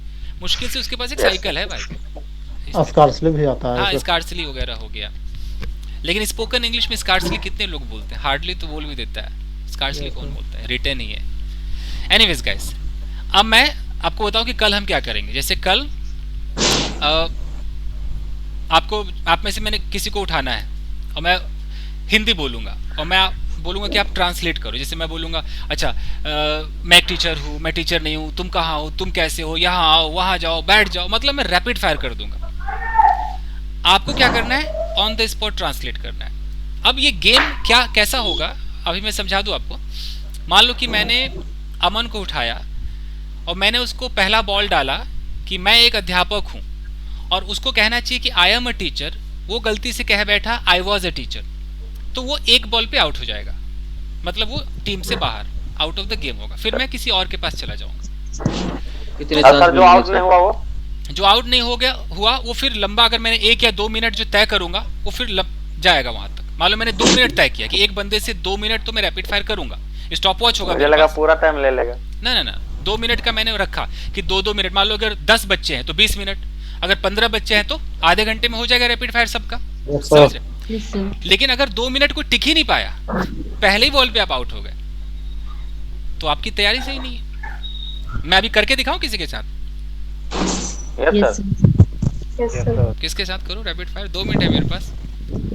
मुश्किल से उसके पास एक साइकिल है भाई। स्कार्सली भी आता हाँ, स्कार्सली वगैरह हो गया। लेकिन स्पोकन इंग्लिश में स्कार्सली कितने लोग बोलते हैं, हार्डली तो बोल भी देता है, स्कार्सली कौन बोलता है, रिटन ही है। एनीवेज गाइस, अब मैं आपको बताऊं कि कल हम क्या करेंगे। जैसे कल आपको, आप में से मैंने किसी को उठाना है और मैं हिंदी बोलूंगा और मैं बोलूंगा कि आप ट्रांसलेट करो। जैसे मैं बोलूंगा अच्छा मैं एक टीचर हूँ, मैं टीचर नहीं हूँ, तुम कहाँ हो, तुम कैसे हो, यहाँ आओ, वहाँ जाओ, बैठ जाओ, मतलब मैं रैपिड फायर कर दूंगा। आपको क्या करना है, ऑन द स्पॉट ट्रांसलेट करना है। अब ये गेम क्या कैसा होगा अभी मैं समझा दूं आपको। मान लो कि मैंने अमन को उठाया और मैंने उसको पहला बॉल डाला कि मैं एक अध्यापक हूँ, और उसको कहना चाहिए कि आई एम अ टीचर, वो गलती से कह बैठा आई वॉज अ टीचर, तो वो एक बॉल पे आउट हो जाएगा, मतलब वो टीम से बाहर, आउट ऑफ द गेम होगा। फिर मैं किसी और के पास चला जाऊंगा। कितने सर चांस जो आउट नहीं हुआ वो, जो आउट नहीं हो गया हुआ वो फिर लंबा, अगर मैंने 1 या 2 मिनट जो तय करूंगा वो फिर जाएगा वहां तक। मान लो मैंने 2 मिनट तय किया कि एक बंदे से 2 मिनट तो मैं रैपिड फायर करूंगा, स्टॉप वॉच होगा मुझे मेरे लगा पास। पूरा टाइम ले लेगा। ना 2 मिनट का मैंने रखा कि 2-2 मिनट। मान लो अगर 10 बच्चे हैं तो 20 मिनट, अगर 15 बच्चे हैं तो आधे घंटे में हो जाएगा रैपिड फायर सबका। समझ रहे? Yes, sir. लेकिन अगर 2 मिनट को टिक ही नहीं पाया, पहले ही बॉल पे आप आउट हो गए, तो आपकी तैयारी सही नहीं है। मैं अभी करके दिखाऊं किसी के साथ? Yes Yes, sir. sir. Yes, sir. किसके साथ करो रैपिड फायर? 2 मिनट है मेरे पास,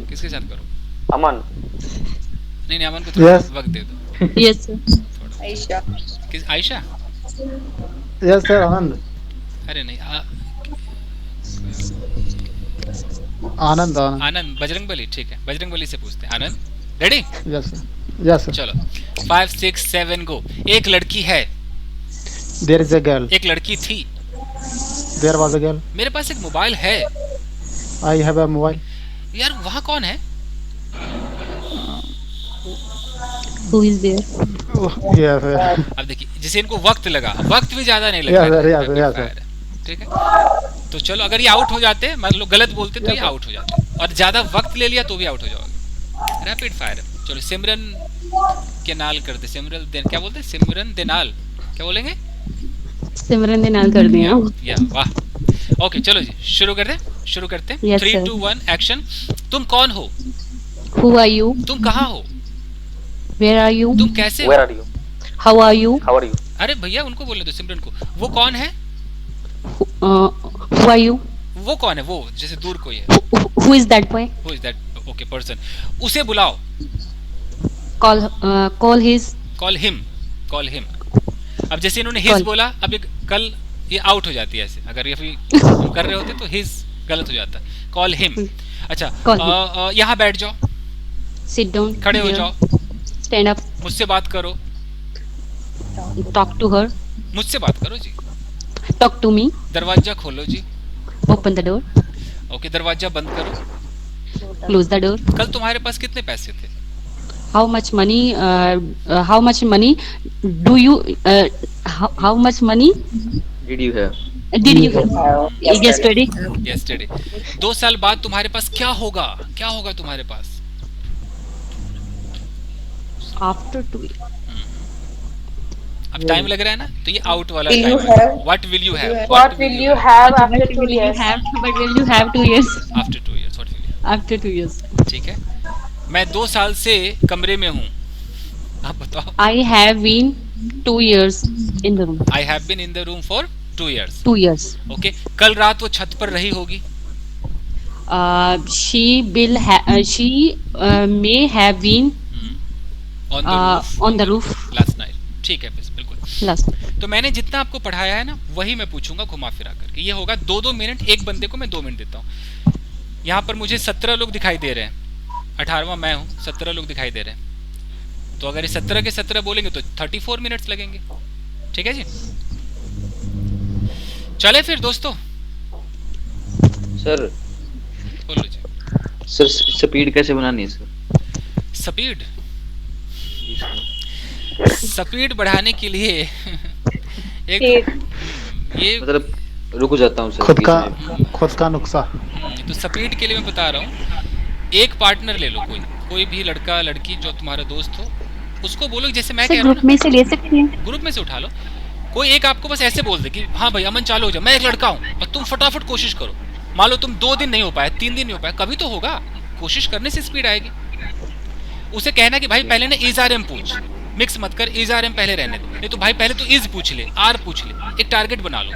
किसके साथ करो? अमन, नहीं अमन को थोड़ा Yes. वक्त दे दो। Yes, sir. Aisha. किस आयशा? यस सर आनंद अरे नहीं आनंद आनंद आनंद बजरंगबली, ठीक है बजरंगबली से पूछते हैं। आनंद रेडी? यस सर चलो 5 6 7 गो। एक लड़की है, देयर इज अ गर्ल एक लड़की थी, देयर वाज अ गर्ल मेरे पास एक मोबाइल है। आई हैव अ मोबाइल यार वहाँ कौन है? Who is there? Yes sir अब देखिए जिसे इनको वक्त लगा, वक्त भी ज्यादा नहीं लगा, Yes, sir, yes, rapid yes, fire है, ठीक है? तो चलो अगर ये आउट हो जाते, मान लो गलत बोलते तो ये आउट हो जाते, और ज्यादा वक्त ले लिया तो भी आउट हो जाओगे। Rapid fire. चलो सिमरन के नाल करते, क्या बोलते हैं? सिमरन देनाल, क्या बोलेंगे? सिमरन ने नाल कर दिया। या वाह। ओके चलो जी शुरू करते हैं। Yes, 3 sir. 2 1 एक्शन। तुम कौन हो? Who are you? तुम कहाँ हो? Where are you? तुम कैसे हो? Where are you? How are you? How are you? अरे भैया उनको बोलने दो, सिमरन को। वो कौन है? Who are you? वो कौन है? वो जैसे दूर कोई है। Who is that boy? Who is that? Okay, person. उसे बुलाओ। Call his. Call him. अब जैसे इन्होंने his Call. बोला, अब ये कल ये आउट हो जाती है ऐसे। अगर ये फिर हम कर रहे होते तो his गलत हो जाता। Call him. अच्छा Call यहाँ बैठ जाओ, Sit down. खड़े हो here. जाओ, Stand up. मुझसे बात करो, Talk to her. मुझसे बात करो जी। Talk to me. दरवाजा खोलो जी। Open the door. ओके दरवाजा बंद करो। Close the door. कल तुम्हारे पास कितने पैसे थे? How much money? How much money do you? How much money Did you have? did you have yesterday? Yesterday. 2 साल बाद तुम्हारे पास क्या होगा? क्या होगा तुम्हारे पास? After 2 years. अब टाइम लग रहा है ना, तो ये आउट वाला Will टाइम you है। have? What will you have? What will you have after But 2 will you years? have? But will you have 2 years? After 2 years, what will you have? After 2 years. ठीक है। मैं 2 साल से कमरे में हूँ। आप बताओ। I have been 2 years in the room. I have been in the room for 2 years. 2 years. Okay. कल रात वो छत पर रही होगी। She may have been On the roof. on the roof Last night. ठीक है बिल्कुल। last. तो मैंने जितना आपको पढ़ाया है ना, वही मैं पूछूंगा घुमा फिरा करके। ये होगा 2-2 मिनट, एक बंदे को मैं 2 मिनट देता हूँ। यहाँ पर मुझे 17 लोग दिखाई दे रहे हैं, 18वां मैं हूँ, 17 लोग दिखाई दे रहे हैं। तो अगर ये 17 के 17 बोलेंगे तो 34 मिनट्स लगेंगे। ठीक है जी, चले फिर दोस्तों। सर बोलो जी। सर स्पीड कैसे बनानी है सर? स्पीड बढ़ाने के लिए एक ये मतलब रुक जाता हूँ सर खुद का नुस्खा। तो स्पीड के लिए मैं बता रहा हूँ, एक पार्टनर ले लो, कोई भी लड़का लड़की जो तुम्हारा दोस्त हो, उसको बोलो जैसे मैं कह रहा हूँ ग्रुप में से ले सकते हैं। ग्रुप में से उठा लो। कोई एक आपको बस ऐसे बोल दे कि हाँ भाई अमन चालू हो जा, मैं एक लड़का हूँ, और तुम फटाफट कोशिश करो। मान लो तुम 2 दिन नहीं हो पाया, 3 दिन नहीं हो पाया, कभी तो होगा। कोशिश करने से स्पीड आएगी। उसे कहना कि भाई पहले ना इज आर एम पूछ, मिक्स मत कर, इज आर एम पहले रहने दो। नहीं तो भाई पहले तो इज पूछ ले, आर पूछ ले, एक टारगेट बना लो।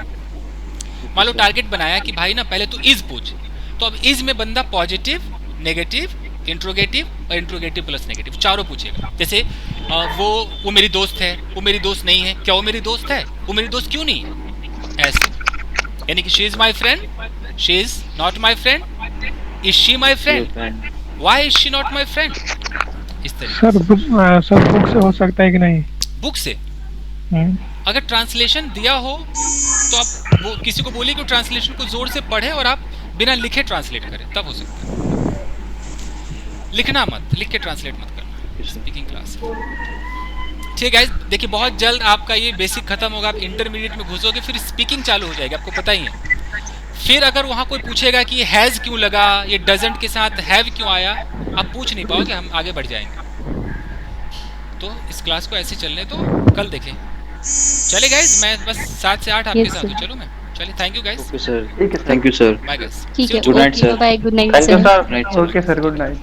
मान लो टारगेट बनाया कि भाई ना पहले तो इज पूछ, तो अब इज में बंदा पॉजिटिव, नेगेटिव, इंट्रोगेटिव और इंट्रोगेटिव प्लस नेगेटिव चारों पूछेगा। जैसे वो मेरी दोस्त है, वो मेरी दोस्त नहीं है, क्या वो मेरी दोस्त है, वो मेरी दोस्त क्यों नहीं है, ऐसे। यानी कि she is my friend, she is not my friend, is she my friend, why is she not my friend, इस तरीके। सर बुक से हो सकता है कि नहीं? बुक से अगर ट्रांसलेशन दिया हो तो आप वो किसी को बोलिए कि ट्रांसलेशन को जोर से पढ़े और आप बिना लिखे ट्रांसलेट करें, तब हो सकता है। लिखना मत, लिख के ट्रांसलेट मत करना स्पीकिंग क्लास। ठीक है, देखिए बहुत जल्द आपका ये बेसिक खत्म होगा, आप इंटरमीडिएट में घुसोगे, फिर स्पीकिंग चालू हो जाएगी, आपको पता ही है। फिर अगर वहाँ कोई पूछेगा कि ये हैज़ क्यों लगा, ये डजंट के साथ हैव क्यों आया, आप पूछ नहीं पाओगे, हम आगे बढ़ जाएंगे। तो इस क्लास को ऐसे चलने तो कल देखें। चले गाइस, मैं बस 7 से 8 आपके साथ हूँ। चलो मैं चलिए, thank you guys. Okay sir, thank you sir. Bye guys, ठीक है, good night sir. Bye, good night thank you sir. Sir. Okay sir, good night.